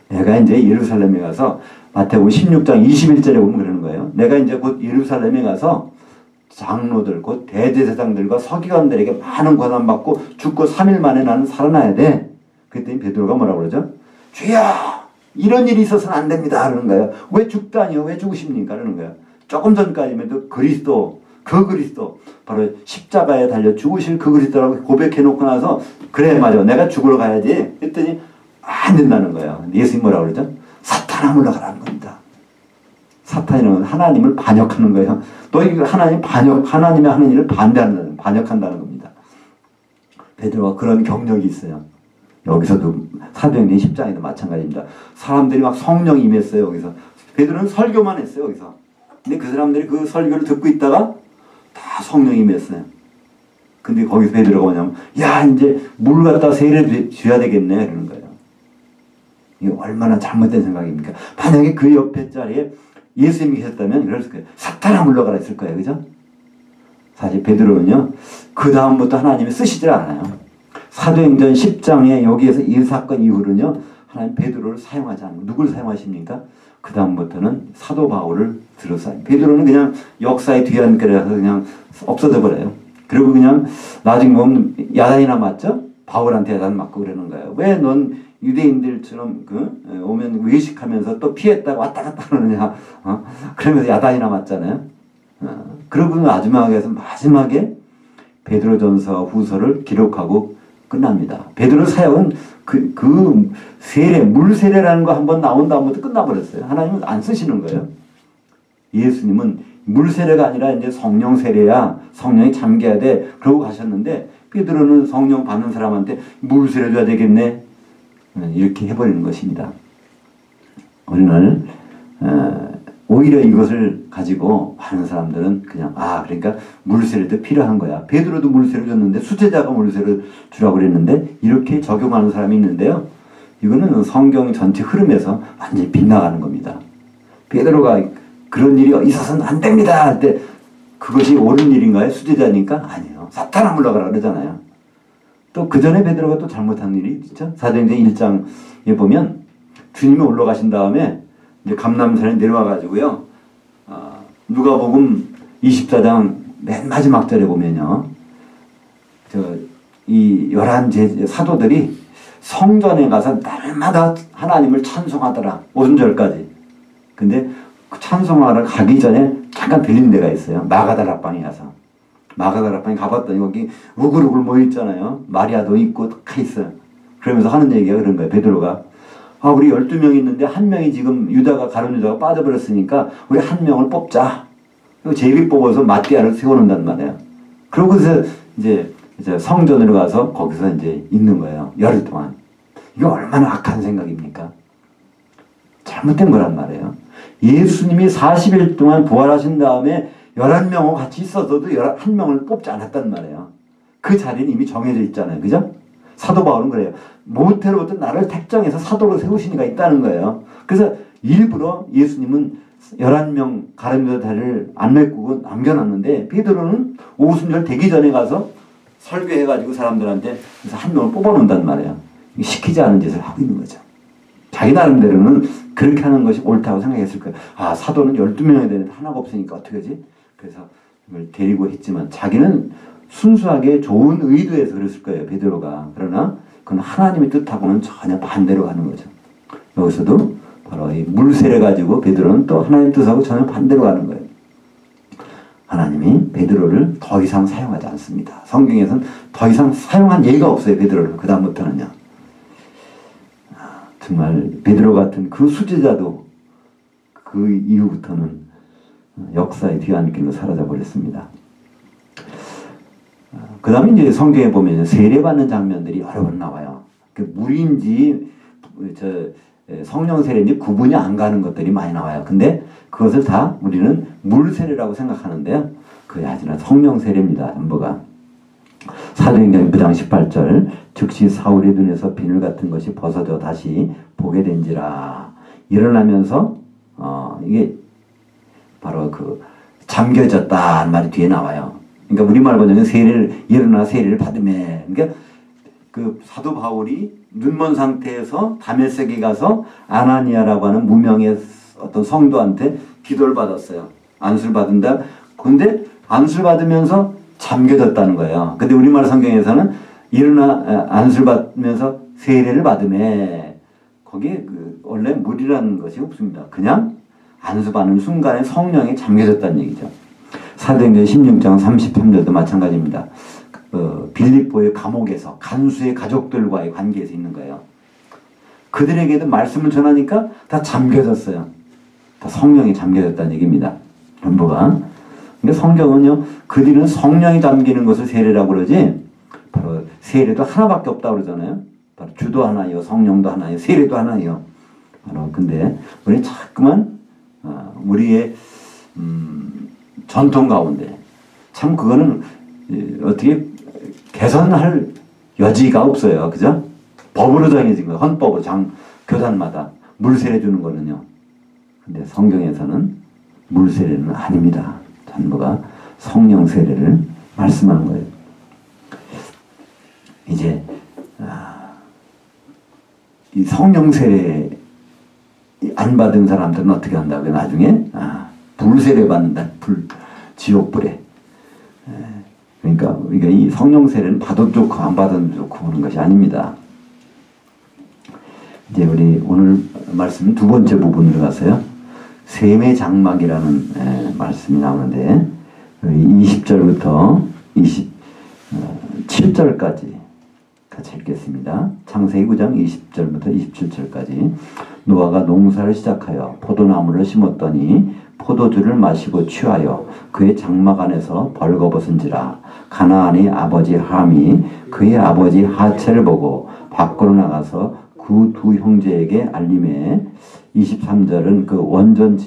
내가 이제 예루살렘에 가서 마태복음 16장 21절에 보면 그러는 거예요. 내가 이제 곧 예루살렘에 가서 장로들 곧 대제사장들과 서기관들에게 많은 고난받고 죽고 3일 만에 나는 살아나야 돼. 그랬더니 베드로가 뭐라고 그러죠? 주여 이런 일이 있어서는 안 됩니다 그러는 거예요. 왜 죽다니요? 왜 죽으십니까? 그러는 거예요. 조금 전까지만 그리스도 그 그리스도 바로 십자가에 달려 죽으실 그 그리스도라고 고백해놓고 나서 그래 맞아 내가 죽으러 가야지 했더니 안 된다는 거예요. 예수님 뭐라고 그러죠? 사탄아 물러가라는 겁니다. 사탄이는 하나님을 반역하는 거예요. 너 이거 하나님의 하는 일을 반역한다는 겁니다. 베드로가 그런 경력이 있어요. 여기서도 사도행전 10장에도 마찬가지입니다. 사람들이 막 성령 임했어요. 여기서 베드로는 설교만 했어요. 여기서 근데 그 사람들이 그 설교를 듣고 있다가 다 성령 임했어요. 근데 거기서 베드로가 뭐냐면 야 이제 물 갖다 세례 줘야 되겠네 그러는 거예요. 이게 얼마나 잘못된 생각입니까? 만약에 그 옆에 자리에 예수님이 계셨다면 그랬을 거예요. 사탄아 물러가라 했을 거예요. 그죠? 사실 베드로는요 그 다음부터 하나님이 쓰시질 않아요. 사도행전 10장에 여기에서 이 사건 이후로는요 하나님 베드로를 사용하지 않고 누굴 사용하십니까? 그 다음부터는 사도 바울을 들어서 베드로는 그냥 역사의 뒤안길에서 그냥 없어져 버려요. 그리고 그냥 나중에 보면 야단이나 맞죠? 바울한테 야단 맞고 그러는 거예요. 왜 넌 유대인들처럼 오면 외식하면서 또 피했다가 왔다 갔다 하느냐? 그러면서 야단이나 맞잖아요. 그러고 마지막에 베드로전서 후서를 기록하고 끝납니다. 베드로 사역은 그 세례, 물 세례라는 거 한번 나온 다음부터 끝나버렸어요. 하나님은 안 쓰시는 거예요. 예수님은 물 세례가 아니라 이제 성령 세례야. 성령이 잠겨야 돼. 그러고 가셨는데 베드로는 성령 받는 사람한테 물 세례 줘야 되겠네. 이렇게 해버리는 것입니다. 오늘 오히려 이것을 가지고 많은 사람들은 그냥 그러니까 물세례도 필요한 거야. 베드로도 물세례 줬는데 수제자가 물세례 주라고 그랬는데 이렇게 적용하는 사람이 있는데요. 이거는 성경 전체 흐름에서 완전히 빗나가는 겁니다. 베드로가 그런 일이 있어서는 안 됩니다 할 때 그것이 옳은 일인가요? 수제자니까? 아니에요. 사탄아 물러가라 그러잖아요. 또 그 전에 베드로가 또 잘못한 일이 있죠. 사도행전 1장에 보면 주님이 올라가신 다음에 이제 감람산에 내려와가지고요. 누가복음 24장 맨 마지막 절에 보면요. 이 11 사도들이 성전에 가서 날마다 하나님을 찬송하더라. 오순절까지. 근데 그 찬송하러 가기 전에 잠깐 들린 데가 있어요. 마가다락방에 가서. 마가다락방에 가봤더니 거기 우글우글 모여있잖아요. 마리아도 있고 다 있어요. 그러면서 하는 얘기가 그런 거예요. 베드로가. 우리 12명 있는데 한 명이 지금 가룟 유다가 빠져버렸으니까 우리 한 명을 뽑자. 그리고 제비 뽑아서 마띠아를 세워놓는단 말이에요. 그러고서 이제 성전으로 가서 거기서 이제 있는 거예요. 열흘 동안. 이게 얼마나 악한 생각입니까? 잘못된 거란 말이에요. 예수님이 40일 동안 부활하신 다음에 11명하고 같이 있어서도 11명을 뽑지 않았단 말이에요. 그 자리는 이미 정해져 있잖아요. 그죠? 사도 바울은 그래요. 모태로부터 나를 택정해서 사도로 세우시니가 있다는 거예요. 그래서 일부러 예수님은 11명 가룟유다 다리를 안 메꾸고 남겨놨는데 베드로는 오순절 되기 전에 가서 설교해가지고 사람들한테 그래서 한 명을 뽑아놓는단 말이에요. 시키지 않은 짓을 하고 있는 거죠. 자기 나름대로는 그렇게 하는 것이 옳다고 생각했을 거예요. 사도는 12명이 되는데 하나가 없으니까 어떻게 하지? 그래서 이걸 데리고 했지만 자기는 순수하게 좋은 의도에서 그랬을 거예요. 베드로가. 그러나 그건 하나님의 뜻하고는 전혀 반대로 가는 거죠. 여기서도 바로 이 물세례 가지고 베드로는 또 하나님의 뜻하고 전혀 반대로 가는 거예요. 하나님이 베드로를 더 이상 사용하지 않습니다. 성경에서는 더 이상 사용한 예가 없어요. 베드로를. 그 다음부터는요. 정말 베드로 같은 그 수제자도 그 이후부터는 역사의 뒤안길로 사라져 버렸습니다. 그 다음에 이제 성경에 보면 세례받는 장면들이 여러 번 나와요. 물인지 성령 세례인지 구분이 안 가는 것들이 많이 나와요. 근데 그것을 다 우리는 물 세례라고 생각하는데요. 그게 아니라 성령 세례입니다. 전부가. 사도행전 9장 18절 즉시 사울의 눈에서 비늘 같은 것이 벗어져 다시 보게 된지라. 일어나면서 이게 바로 그 잠겨졌다는 말이 뒤에 나와요. 그러니까 우리말 번역은 일어나 세례를 받으매. 그러니까 그 사도 바울이 눈먼 상태에서 다메섹에 가서 아나니아라고 하는 무명의 어떤 성도한테 기도를 받았어요. 안수를 받은다. 근데 안수를 받으면서 잠겨졌다는 거예요. 근데 우리말 성경에서는 일어나 안수를 받으면서 세례를 받으매. 거기에 원래 물이라는 것이 없습니다. 그냥 안수 받는 순간에 성령이 잠겨졌다는 얘기죠. 사도행전 16장 33절도 마찬가지입니다. 빌립보의 감옥에서 간수의 가족들과의 관계에서 있는 거예요. 그들에게도 말씀을 전하니까 다 잠겨졌어요. 다 성령이 잠겨졌다는 얘기입니다. 전부가. 그러니까 성경은요, 그들은 성령이 잠기는 것을 세례라고 그러지, 바로 세례도 하나밖에 없다고 그러잖아요. 바로 주도 하나요, 성령도 하나요, 세례도 하나요. 바로 근데 우리 자꾸만 우리의 전통 가운데 참 그거는 어떻게 개선할 여지가 없어요. 그죠? 법으로 정해진 거예요. 헌법으로 교단마다 물세례 주는 거는요. 근데 성경에서는 물세례는 아닙니다. 전부가 성령 세례를 말씀하는 거예요. 이제 이 성령 세례 안 받은 사람들은 어떻게 한다고요? 나중에 불세례 받는다. 지옥불에. 그러니까 이 성령 세례는 받아도 좋고 안 받아도 좋고 그런 것이 아닙니다. 이제 우리 오늘 말씀 두 번째 부분으로 가서요. 셈의 장막이라는 말씀이 나오는데 20절부터 27절까지 같이 읽겠습니다. 창세기 9장 20절부터 27절까지. 노아가 농사를 시작하여 포도나무를 심었더니 포도주를 마시고 취하여 그의 장막 안에서 벌거벗은지라. 가나안의 아버지 함이 그의 아버지 하체를 보고 밖으로 나가서 그 두 형제에게 알림해. 23절은 그 원전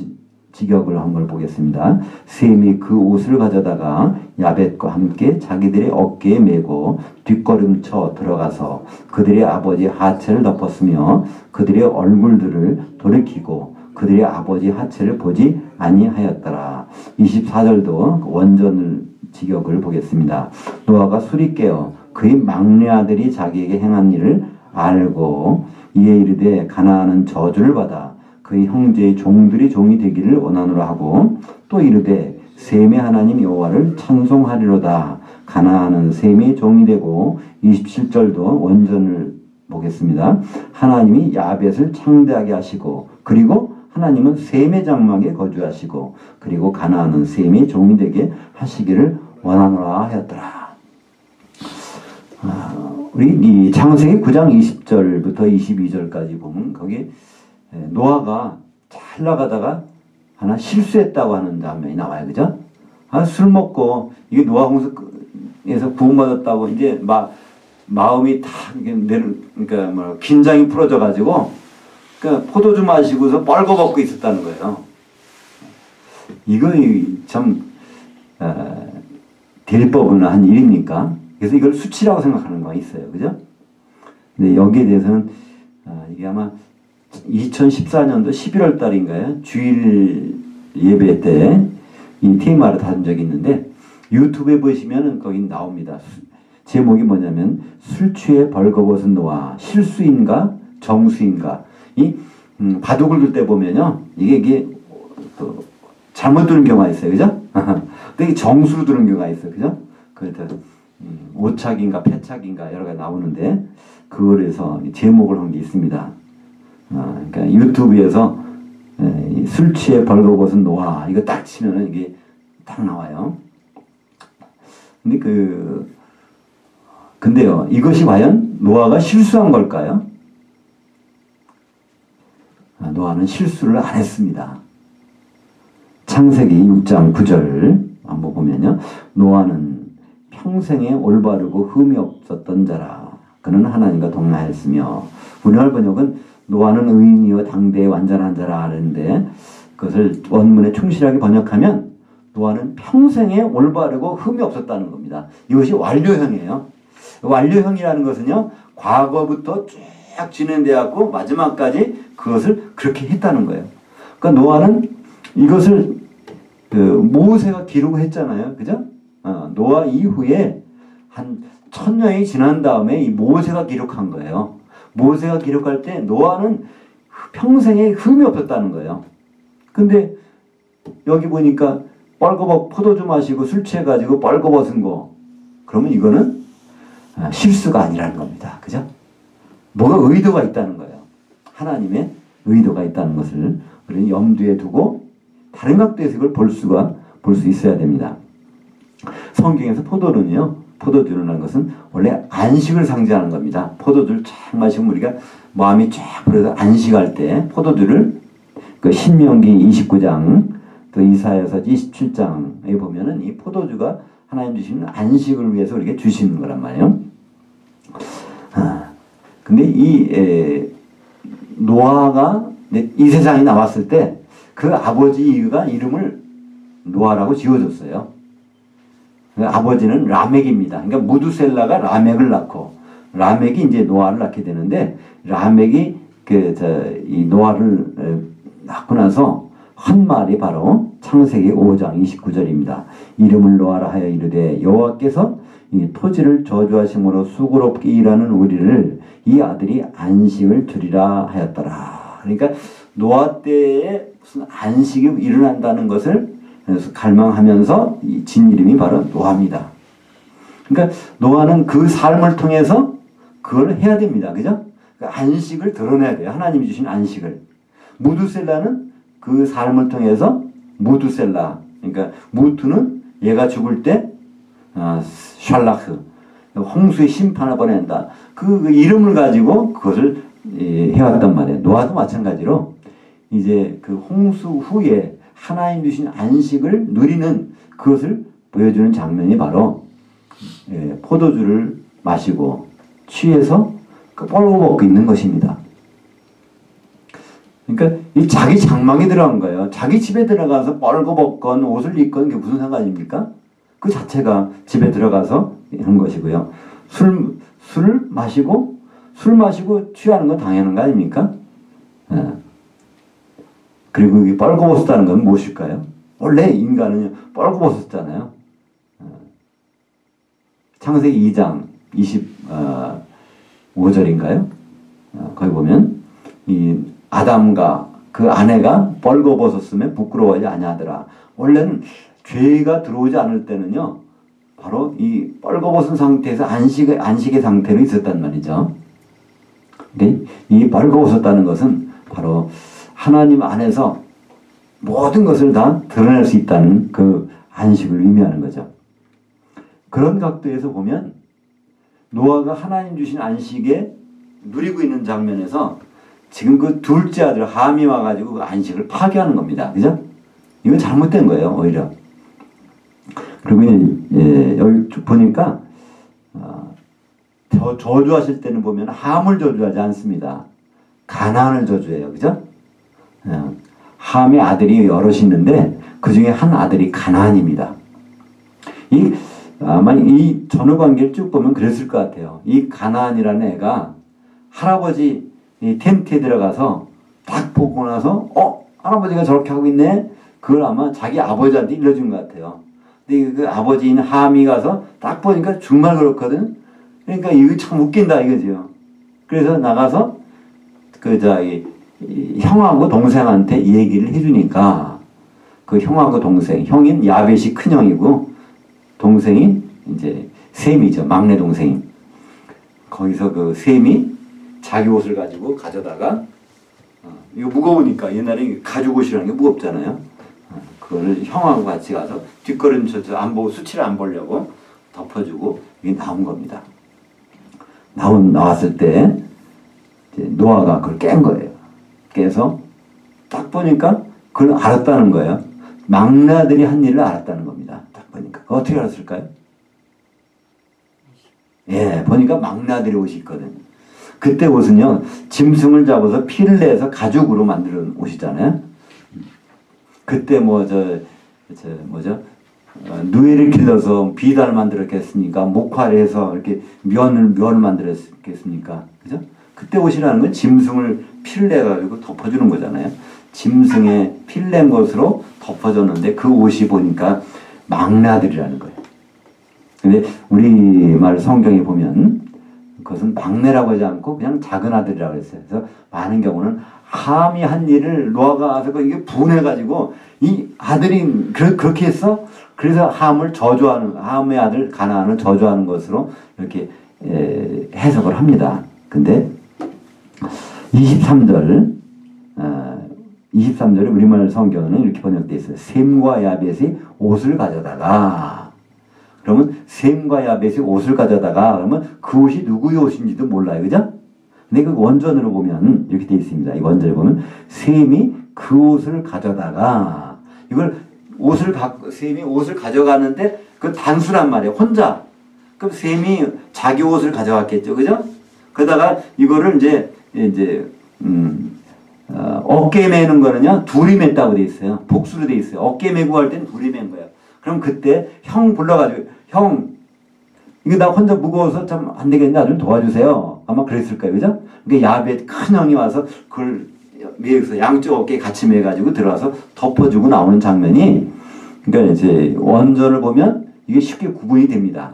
직역을 한 걸 보겠습니다. 셈이 그 옷을 가져다가 야벳과 함께 자기들의 어깨에 메고 뒷걸음쳐 들어가서 그들의 아버지 하체를 덮었으며 그들의 얼굴들을 돌이키고 그들의 아버지 하체를 보지 아니하였더라. 24절도 원전을 직역을 보겠습니다. 노아가 술이 깨어 그의 막내 아들이 자기에게 행한 일을 알고 이에 이르되 가나안은 저주를 받아 그의 형제의 종들이 종이 되기를 원하노라 하고 또 이르되 셈의 하나님 여호와를 찬송하리로다. 가나안은 셈의 종이 되고 27절도 원전을 보겠습니다. 하나님이 야벳을 창대하게 하시고 그리고 하나님은 셈의 장막에 거주하시고 그리고 가나안은 셈의 종이 되게 하시기를 원하노라 하였더라. 우리 이 창세기 9장 20절부터 22절까지 보면 거기 노아가 잘 나가다가 하나 실수했다고 하는 장면이 나와요. 그죠? 술 먹고 이게 노아 홍수에서 구원받았다고 이제 마음이 다 그러니까 뭐 긴장이 풀어져 가지고 그러니까 포도주 마시고서 뻘거벗고 있었다는 거예요. 이거 참 대립법은 한 일입니까? 그래서 이걸 수치라고 생각하는 거 있어요. 그죠? 근데 여기에 대해서는 이게 아마 2014년도 11월 달인가요? 주일 예배 때 이 테마를 다룬 적이 있는데 유튜브에 보시면은 거기 나옵니다. 제목이 뭐냐면 술 취해 벌거벗은 노아 실수인가 정수인가. 이 바둑을 둘 때 보면요 이게 잘못 두는 경우가 있어요. 그죠? 근데 이게 정수로 두는 경우가 있어요. 그죠? 그래서 오착인가 패착인가 여러 가지 나오는데 그거에서 제목을 한 게 있습니다. 그러니까 유튜브에서 술 취해 벌거벗은 노아 이거 딱 치면은 이게 딱 나와요. 근데요 이것이 과연 노아가 실수한 걸까요? 노아는 실수를 안 했습니다. 창세기 6장 9절 한번 보면요. 노아는 평생에 올바르고 흠이 없었던 자라. 그는 하나님과 동행하였으며 우리말 번역은 노아는 의인이요 당대의 완전한 자라 하는데 그것을 원문에 충실하게 번역하면 노아는 평생에 올바르고 흠이 없었다는 겁니다. 이것이 완료형이에요. 완료형이라는 것은요. 과거부터 쭉 진행되었고 마지막까지 그것을 그렇게 했다는 거예요. 그러니까 노아는 이것을 모세가 기록을 했잖아요. 그죠? 노아 이후에 한 1000년이 지난 다음에 이 모세가 기록한 거예요. 모세가 기록할 때 노아는 평생에 흠이 없었다는 거예요. 근데 여기 보니까 포도주 마시고 술 취해가지고 벌거벗은 거. 그러면 이거는 실수가 아니라는 겁니다. 그죠? 뭐가 의도가 있다는 거예요. 하나님의 의도가 있다는 것을 우리는 염두에 두고 다른 각도에서 이걸 볼 수 있어야 됩니다. 성경에서 포도주를 하는 것은 원래 안식을 상징하는 겁니다. 포도주를 쫙 마시면 우리가 마음이 쫙 그래서 안식할 때 포도주를 그 신명기 29장 또 이사야서 27장에 보면은 이 포도주가 하나님 주시는 안식을 위해서 우리에게 주시는 거란 말이에요. 근데 이 노아가 이 세상에 나왔을 때 그 아버지가 이름을 노아라고 지어줬어요. 아버지는 라멕입니다. 그러니까 무두셀라가 라멕을 낳고 라멕이 이제 노아를 낳게 되는데 라멕이 이 노아를 낳고 나서 한 말이 바로 창세기 5장 29절입니다. 이름을 노아라 하여 이르되 여호와께서 이 토지를 저주하심으로 수고롭게 일하는 우리를 이 아들이 안식을 주리라 하였더라. 그러니까 노아 때에 무슨 안식이 일어난다는 것을 갈망하면서 진 이름이 바로 노아입니다. 그러니까 노아는 그 삶을 통해서 그걸 해야 됩니다. 그죠? 그러니까 안식을 드러내야 돼요. 하나님이 주신 안식을. 무두셀라는 그 삶을 통해서 무두셀라. 그러니까 무투는 얘가 죽을 때 샬라흐. 홍수의 심판을 보낸다. 그 이름을 가지고 그것을 해왔단 말이에요. 노아도 마찬가지로 이제 그 홍수 후에 하나님 주신 안식을 누리는 그것을 보여주는 장면이 바로 포도주를 마시고 취해서 뻘거벗고 있는 것입니다. 그러니까 이 자기 장막에 들어간 거예요. 자기 집에 들어가서 뻘거벗건 옷을 입건 그게 무슨 상관입니까? 그 자체가 집에 들어가서 한 것이고요. 술 마시고 취하는 건 당연한 거 아닙니까? 그리고 이 벌거벗었다는 건 무엇일까요? 원래 인간은 벌거벗었잖아요. 창세기 2장 25절인가요? 거기 보면 이 아담과 그 아내가 벌거벗었으면 부끄러워하지 아니하더라. 원래는 죄가 들어오지 않을 때는요, 바로 이 벌거벗은 상태에서 안식의 상태로 있었단 말이죠. 이 벌거벗었다는 것은 바로 하나님 안에서 모든 것을 다 드러낼 수 있다는 그 안식을 의미하는 거죠. 그런 각도에서 보면 노아가 하나님 주신 안식에 누리고 있는 장면에서 지금 그 둘째 아들 함이 와가지고 그 안식을 파괴하는 겁니다. 그죠? 이건 잘못된 거예요, 오히려. 그리고 여기 쭉 보니까 저주하실 때는 보면 함을 저주하지 않습니다. 가나안을 저주해요. 그죠? 함의 아들이 여럿이 있는데 그 중에 한 아들이 가나안입니다. 아마 이 전후 관계를 쭉 보면 그랬을 것 같아요. 이 가나안이라는 애가 할아버지 이 텐트에 들어가서 딱 보고 나서 할아버지가 저렇게 하고 있네? 그걸 아마 자기 아버지한테 일러준 것 같아요. 근데 그 아버지인 함이 가서 딱 보니까 정말 그렇거든. 그러니까 이거 참 웃긴다 이거지요. 그래서 나가서 이 형하고 동생한테 이 얘기를 해주니까 그 형하고 동생, 형인 야벳이 큰 형이고 동생이 이제 셈이죠. 막내 동생이. 거기서 그 셈이 자기 옷을 가지고 가져다가 이거 무거우니까 옛날에 가죽 옷이라는 게 무겁잖아요. 그거를 형하고 같이 가서 뒷걸음 쳐서 안 보고 수치를 안 보려고 덮어주고 이게 나온 겁니다. 나왔을 때 이제 노아가 그걸 깬 거예요. 깨서 딱 보니까 그걸 알았다는 거예요. 막내 아들이 한 일을 알았다는 겁니다. 딱 보니까. 어떻게 알았을까요? 예, 보니까 막내 아들이 옷이 있거든요. 그때 옷은요, 짐승을 잡아서 피를 내서 가죽으로 만드는 옷이잖아요. 그때 누에를 길러서 비단을 만들었겠습니까? 목화를 해서 이렇게 면을 만들었겠습니까? 그죠? 그때 옷이라는 건 짐승을 피를 내가지고 덮어주는 거잖아요. 짐승의 피를 낸 것으로 덮어줬는데 그 옷이 보니까 막내 아들이라는 거예요. 근데 우리말 성경에 보면 그것은 막내라고 하지 않고 그냥 작은 아들이라고 했어요. 그래서 많은 경우는 함이 한 일을 노아가 와서 이게 분해가지고 이 아들이 그렇게 했어? 그래서 함의 아들 가나안을 저주하는 것으로 이렇게 해석을 합니다. 근데 23절에 우리말 성경은 이렇게 번역되어 있어요. 셈과 야벳이 옷을 가져다가. 그러면 셈과 야벳이 옷을 가져다가 그러면 그 옷이 누구의 옷인지도 몰라요. 그죠? 근데 그 원전으로 보면 이렇게 되어 있습니다. 이 원전을 보면 셈이 그 옷을 가져다가 이걸 셈이 옷을 가져가는데 그 단수란 말이에요. 혼자. 그럼 셈이 자기 옷을 가져갔겠죠. 그죠? 그러다가 이거를 어깨에 매는 거는요, 둘이 맸다고 돼 있어요. 복수로 돼 있어요. 어깨에 매고 할 때는 둘이 맨 거예요. 그럼 그때 형 불러가지고, 형, 이거 나 혼자 무거워서 참 안 되겠네. 나 좀 도와주세요. 아마 그랬을 거예요. 그죠? 그러니까 야벳 큰 형이 와서 그걸 매서 양쪽 어깨에 같이 매가지고 들어와서 덮어주고 나오는 장면이, 그러니까 이제 원전을 보면 이게 쉽게 구분이 됩니다.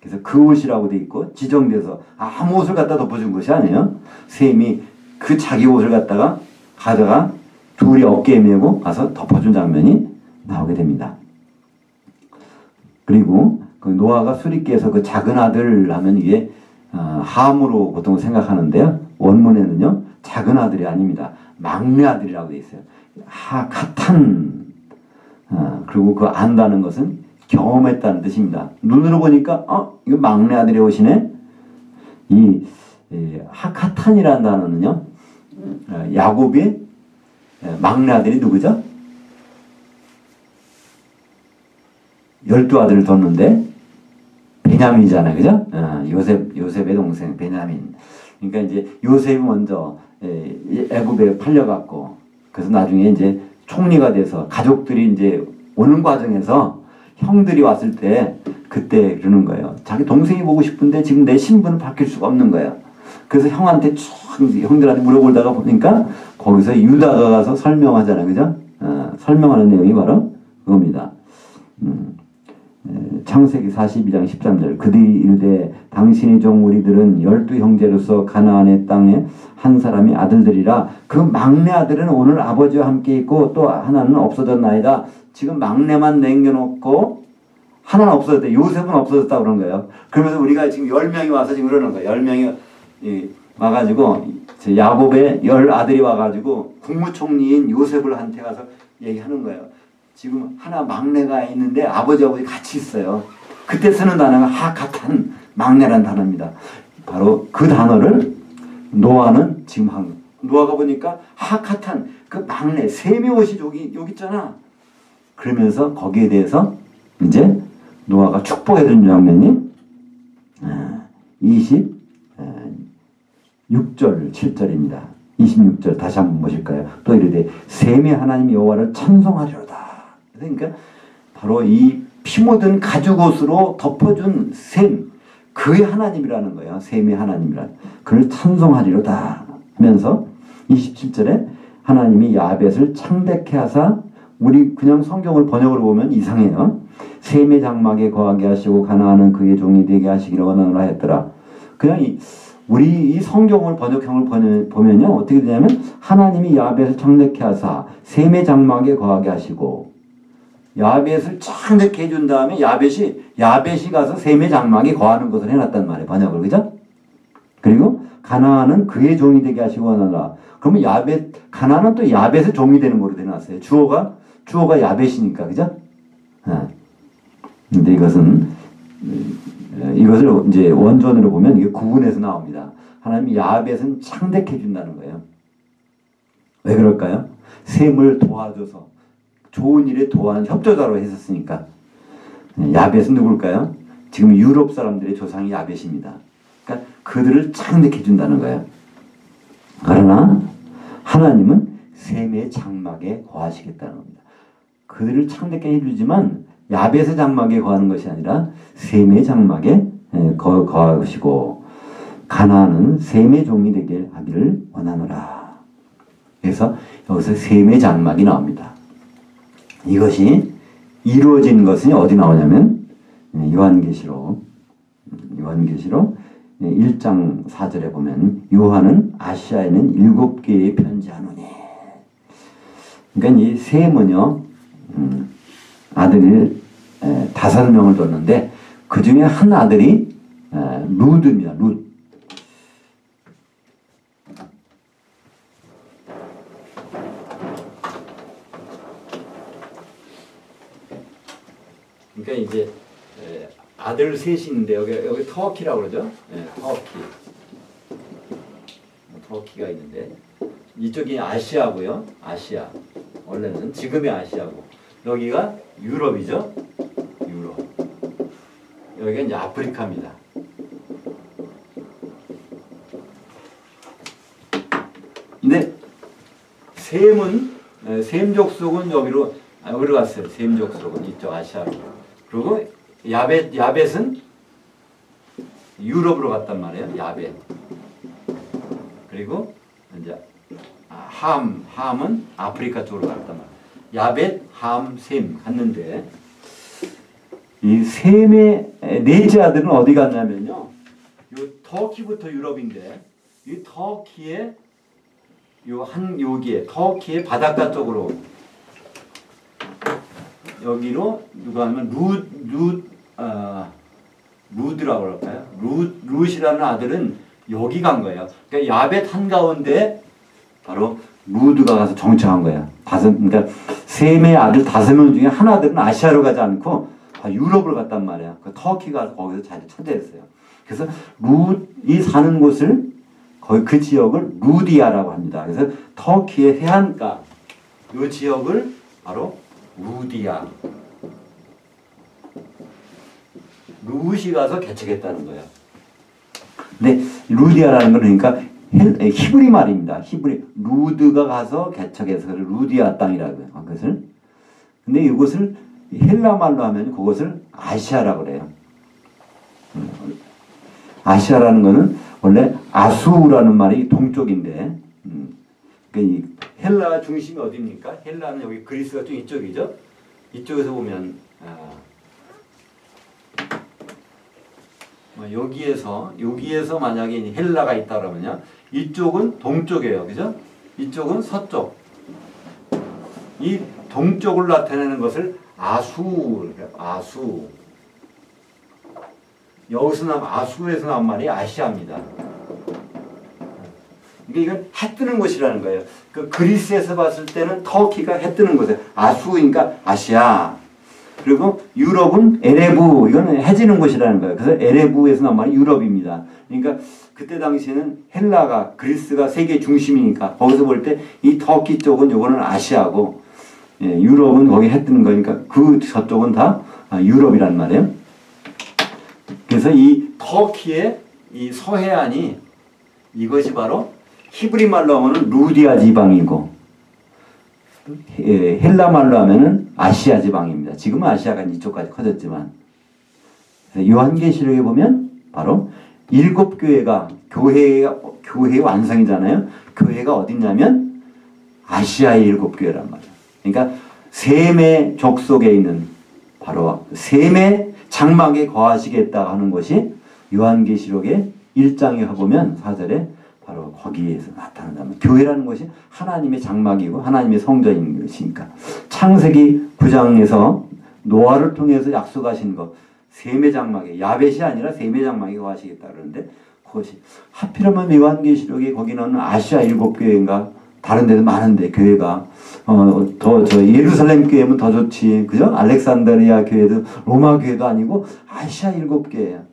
그래서 그 옷이라고 돼 있고 지정돼서 아무 옷을 갖다 덮어준 것이 아니에요. 셈이 그 자기 옷을 갖다가 가져가 둘이 어깨에 메고 가서 덮어준 장면이 나오게 됩니다. 그리고 그 노아가 수리께서 그 작은 아들 하면 이게 함으로 보통 생각하는데요. 원문에는요, 작은 아들이 아닙니다. 막내 아들이라고 돼 있어요. 카탄. 그리고 그 안다는 것은 경험했다는 뜻입니다. 눈으로 보니까 이거 막내 아들이 오시네. 이 하카탄이라는 단어는요, 야곱의 막내 아들이 누구죠? 12아들을 뒀는데 베냐민이잖아요. 그죠? 요셉의 동생 베냐민. 그러니까 이제 요셉이 먼저 애굽에 팔려갔고, 그래서 나중에 이제 총리가 돼서 가족들이 이제 오는 과정에서 형들이 왔을 때 그때 그러는 거예요. 자기 동생이 보고 싶은데 지금 내 신분을 밝힐 수가 없는 거예요. 그래서 형들한테 물어보다가 보니까 거기서 유다가 가서 설명하잖아요. 그죠? 설명하는 내용이 바로 그겁니다. 창세기 42장 13절 그들이 이르되 당신의 종 우리들은 12 형제로서 가나안의 땅에 한 사람이 아들들이라 그 막내 아들은 오늘 아버지와 함께 있고 또 하나는 없어졌나이다. 지금 막내만 남겨놓고 하나는 없어졌대. 요셉은 없어졌다고 그런 거예요. 그러면서 우리가 지금 10명이 와서 지금 그러는 거예요. 10명이 와가지고 야곱의 10 아들이 와가지고 국무총리인 요셉을 한테 가서 얘기하는 거예요. 지금 하나 막내가 있는데 아버지하고 같이 있어요. 그때 쓰는 단어가 하카탄 막내라는 단어입니다. 바로 그 단어를 노아는 지금 한 거예요. 노아가 보니까 하카탄 그 막내 셈의 옷이 여기 있잖아. 그러면서 거기에 대해서 이제 노아가 축복해 준 장면이 26절 7절입니다. 26절 다시 한번 보실까요? 또 이르되 셈의 하나님 여호와를 찬송하리로다. 그러니까 바로 이 피 묻은 가죽옷으로 덮어준 셈 그의 하나님이라는 거예요. 셈의 하나님이라는 그를 찬송하리로다 하면서 27절에 하나님이 야벳을 창대케 하사 우리 그냥 성경을 번역으로 보면 이상해요. 셈의 장막에 거하게 하시고 가나안은 그의 종이 되게 하시기를 원하노라 했더라. 그냥 우리 이 성경을 번역형을 보면요 어떻게 되냐면 하나님이 야벳을 창대케 하사 셈의 장막에 거하게 하시고 야벳을 창대케 해준 다음에 야벳이 가서 셈의 장막에 거하는 것을 해놨단 말이에요. 번역을 그죠? 그리고 가나안은 그의 종이 되게 하시고 원하노라. 그러면 가나안은 또 야벳의 종이 되는 거로 되놨어요. 주어가 야벳이니까 그죠? 근데 이것을 이제 원전으로 보면 이게 구분해서 나옵니다. 하나님이 야벳은 창대케 해준다는 거예요. 왜 그럴까요? 셈을 도와줘서 좋은 일에 도와는 협조자로 했었으니까. 야벳은 누굴까요? 지금 유럽 사람들의 조상이 야벳입니다. 그러니까 그들을 창대케 해준다는 거예요. 그러나 하나님은 셈의 장막에 거하시겠다는 겁니다. 그들을 창대케 해주지만 야벳의 장막에 거하는 것이 아니라 셈의 장막에 거하시고 가나안은 셈의 종이 되게 하기를 원하노라. 그래서 여기서 셈의 장막이 나옵니다. 이것이 이루어진 것은 어디 나오냐면 요한계시록 1장 4절에 보면 요한은 아시아에는 7개의 편지하노니. 그러니까 이 셈은요 아들을 5명을 뒀는데 그 중에 한 아들이 룻입니다. 룻. 그러니까 이제 아들 셋이 있는데 여기 터키라고 그러죠. 터키가 있는데 이쪽이 아시아고요. 아시아. 원래는 지금의 아시아고 여기가 유럽이죠. 유럽. 여기가 이제 아프리카입니다. 근데 셈 족속은 여기로 갔어요. 셈 족속은 이쪽 아시아로. 그리고 야벳은 유럽으로 갔단 말이에요. 야벳. 그리고 이제 함은 아프리카 쪽으로 갔단 말이에요. 야벳, 함, 셈 갔는데 이 셈의 넷째 아들은 어디 갔냐면요. 요 터키부터 유럽인데 이 터키의 여기에 터키의 바닷가 쪽으로 여기로 누가 하면 루드라고 그럴까요? 룻이라는 아들은 여기 간 거예요. 그러니까 야벳 한가운데 바로 루드가 가서 정착한 거예요. 그러니까 셈의 아들 5명 중에 한 아들은 아시아로 가지 않고 유럽을 갔단 말이에요. 그 터키가 거기서 자리 차지했어요. 그래서 룻이 사는 곳을 거의 그 지역을 루디아라고 합니다. 그래서 터키의 해안가 이 지역을 바로 루디아 룻이 가서 개척했다는 거예요. 근데 루디아라는 건 그러니까 히브리 말입니다. 히브리 루드가 가서 개척해서 루디아 땅이라고 해요. 그것을. 근데 이것을 헬라 말로 하면 그것을 아시아라고 그래요. 아시아라는 것은 원래 아수라는 말이 동쪽인데 그러니까 이 헬라 중심이 어디입니까? 헬라는 여기 그리스가 좀 이쪽이죠. 이쪽에서 보면 여기에서 만약에 헬라가 있다 그러면요, 이쪽은 동쪽이에요, 그죠? 이쪽은 서쪽. 이 동쪽을 나타내는 것을 아수. 아수에서 나온 말이 아시아입니다. 이건 해 뜨는 곳이라는 거예요. 그 그리스에서 봤을 때는 터키가 해 뜨는 곳이에요. 아수니까 아시아. 그리고 유럽은 에레부, 이거는 해지는 곳이라는 거예요. 그래서 에레부에서 나온 말이 유럽입니다. 그러니까 그때 당시에는 헬라가, 그리스가 세계 중심이니까 거기서 볼 때 이 터키 쪽은 요거는 아시아고, 예, 유럽은 거기 해 뜨는 거니까 그 저쪽은 다 유럽이란 말이에요. 그래서 이 터키의 이 서해안이 이것이 바로 히브리 말로 하면은 루디아 지방이고, 헬라 말로 하면은 아시아 지방입니다. 지금은 아시아가 이쪽까지 커졌지만, 요한계시록에 보면 바로 7교회가 교회의 완성이잖아요. 교회가 어딨냐면 아시아의 7교회란 말이에요. 그러니까 셈의 족속에 있는 바로 셈의 장막에 거하시겠다 하는 것이 요한계시록의 1장에 가보면 4절에 바로 거기에서 나타난다면, 교회라는 것이 하나님의 장막이고 하나님의 성전인 것이니까. 창세기 9장에서 노아를 통해서 약속하신 것, 셈의 장막에, 야벳이 아니라 셈의 장막에 거하시겠다 그러는데, 그것이 하필이면 요한계시록에 거기는 아시아 7교회인가 다른 데도 많은데, 교회가 예루살렘 교회면 더 좋지, 그죠? 알렉산드리아 교회도, 로마 교회도 아니고 아시아 7교회야.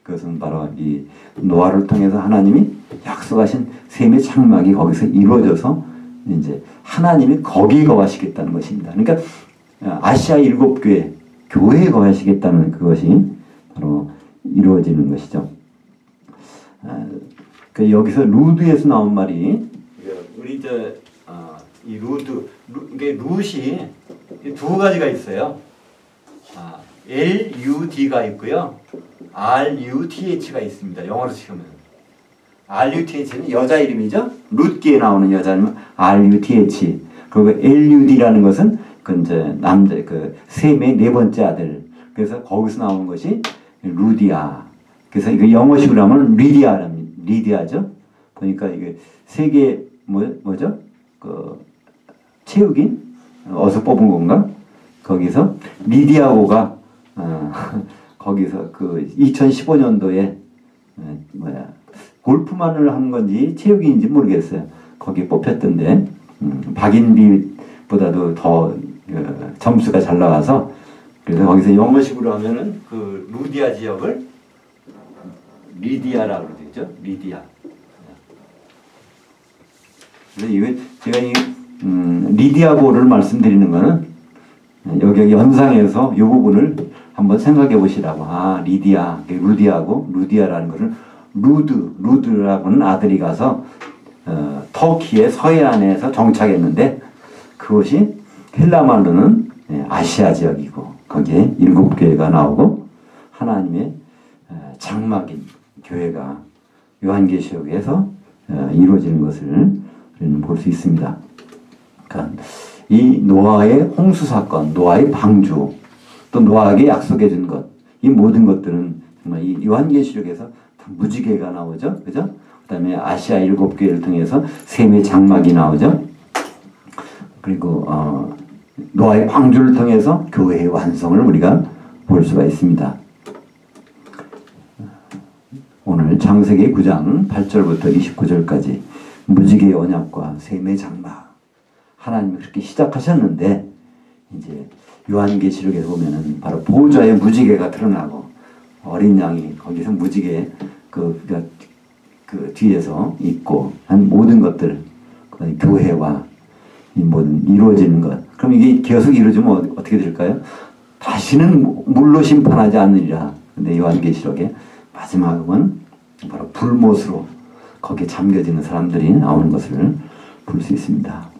그것은 바로 이 노아를 통해서 하나님이 약속하신 셈의 장막이 거기서 이루어져서 이제 하나님이 거기에 거하시겠다는 것입니다. 그러니까 아시아 7교회, 교회에 거하시겠다는 그것이 바로 이루어지는 것이죠. 여기서 루드에서 나온 말이, 우리 이 룻이 두 가지가 있어요. LUD가 있고요, RUTH가 있습니다. 영어로 치면 RUTH는 여자 이름이죠. 룻기에 나오는 여자는 RUTH. 그리고 LUD라는 것은 그 이제 남자, 그 셈의 네 번째 아들. 그래서 거기서 나오는 것이 루디아. 그래서 이거 영어식으로 하면 리디아죠. 보니까 이게 세계 뭐죠? 그 체육인 어디서 뽑은 건가? 거기서 리디아고가 거기서 그 2015년도에 골프만을 한 건지 체육인인지 모르겠어요. 거기에 뽑혔던데, 박인비보다도 더 점수가 잘 나와서, 그래서 거기서 영어식으로 하면은 그 루디아 지역을 리디아라고 그러죠. 리디아. 그래서 이거 제가 이 리디아고를 말씀드리는 거는 여기 연상해서 이 부분을 한번 생각해 보시라고. 리디아, 루디아고, 루디아라는 것은 루드라고는 아들이 가서 터키의 서해안에서 정착했는데, 그것이 헬라 말로는 아시아 지역이고, 거기에 7교회가 나오고 하나님의 장막인 교회가 요한계시록에서 이루어지는 것을 우리는 볼 수 있습니다. 그러니까 이 노아의 홍수 사건, 노아의 방주, 또 노아에게 약속해 준 것, 이 모든 것들은 정말 이 요한계시록에서 무지개가 나오죠. 그죠? 그 다음에 아시아 7교회를 통해서 셈의 장막이 나오죠. 그리고 노아의 방주를 통해서 교회의 완성을 우리가 볼 수가 있습니다. 오늘 창세기 9장 8절부터 29절까지 무지개의 언약과 셈의 장막, 하나님이 그렇게 시작하셨는데, 이제 요한계시록에 보면은 바로 보좌의 무지개가 드러나고 어린 양이 거기서 무지개 그 뒤에서 있고 한 모든 것들, 교회와 이 모든 이루어지는 것. 그럼 이게 계속 이루어지면 어떻게 될까요? 다시는 물로 심판하지 않으리라. 근데 요한계시록에 마지막은 바로 불못으로 거기에 잠겨지는 사람들이 나오는 것을 볼 수 있습니다.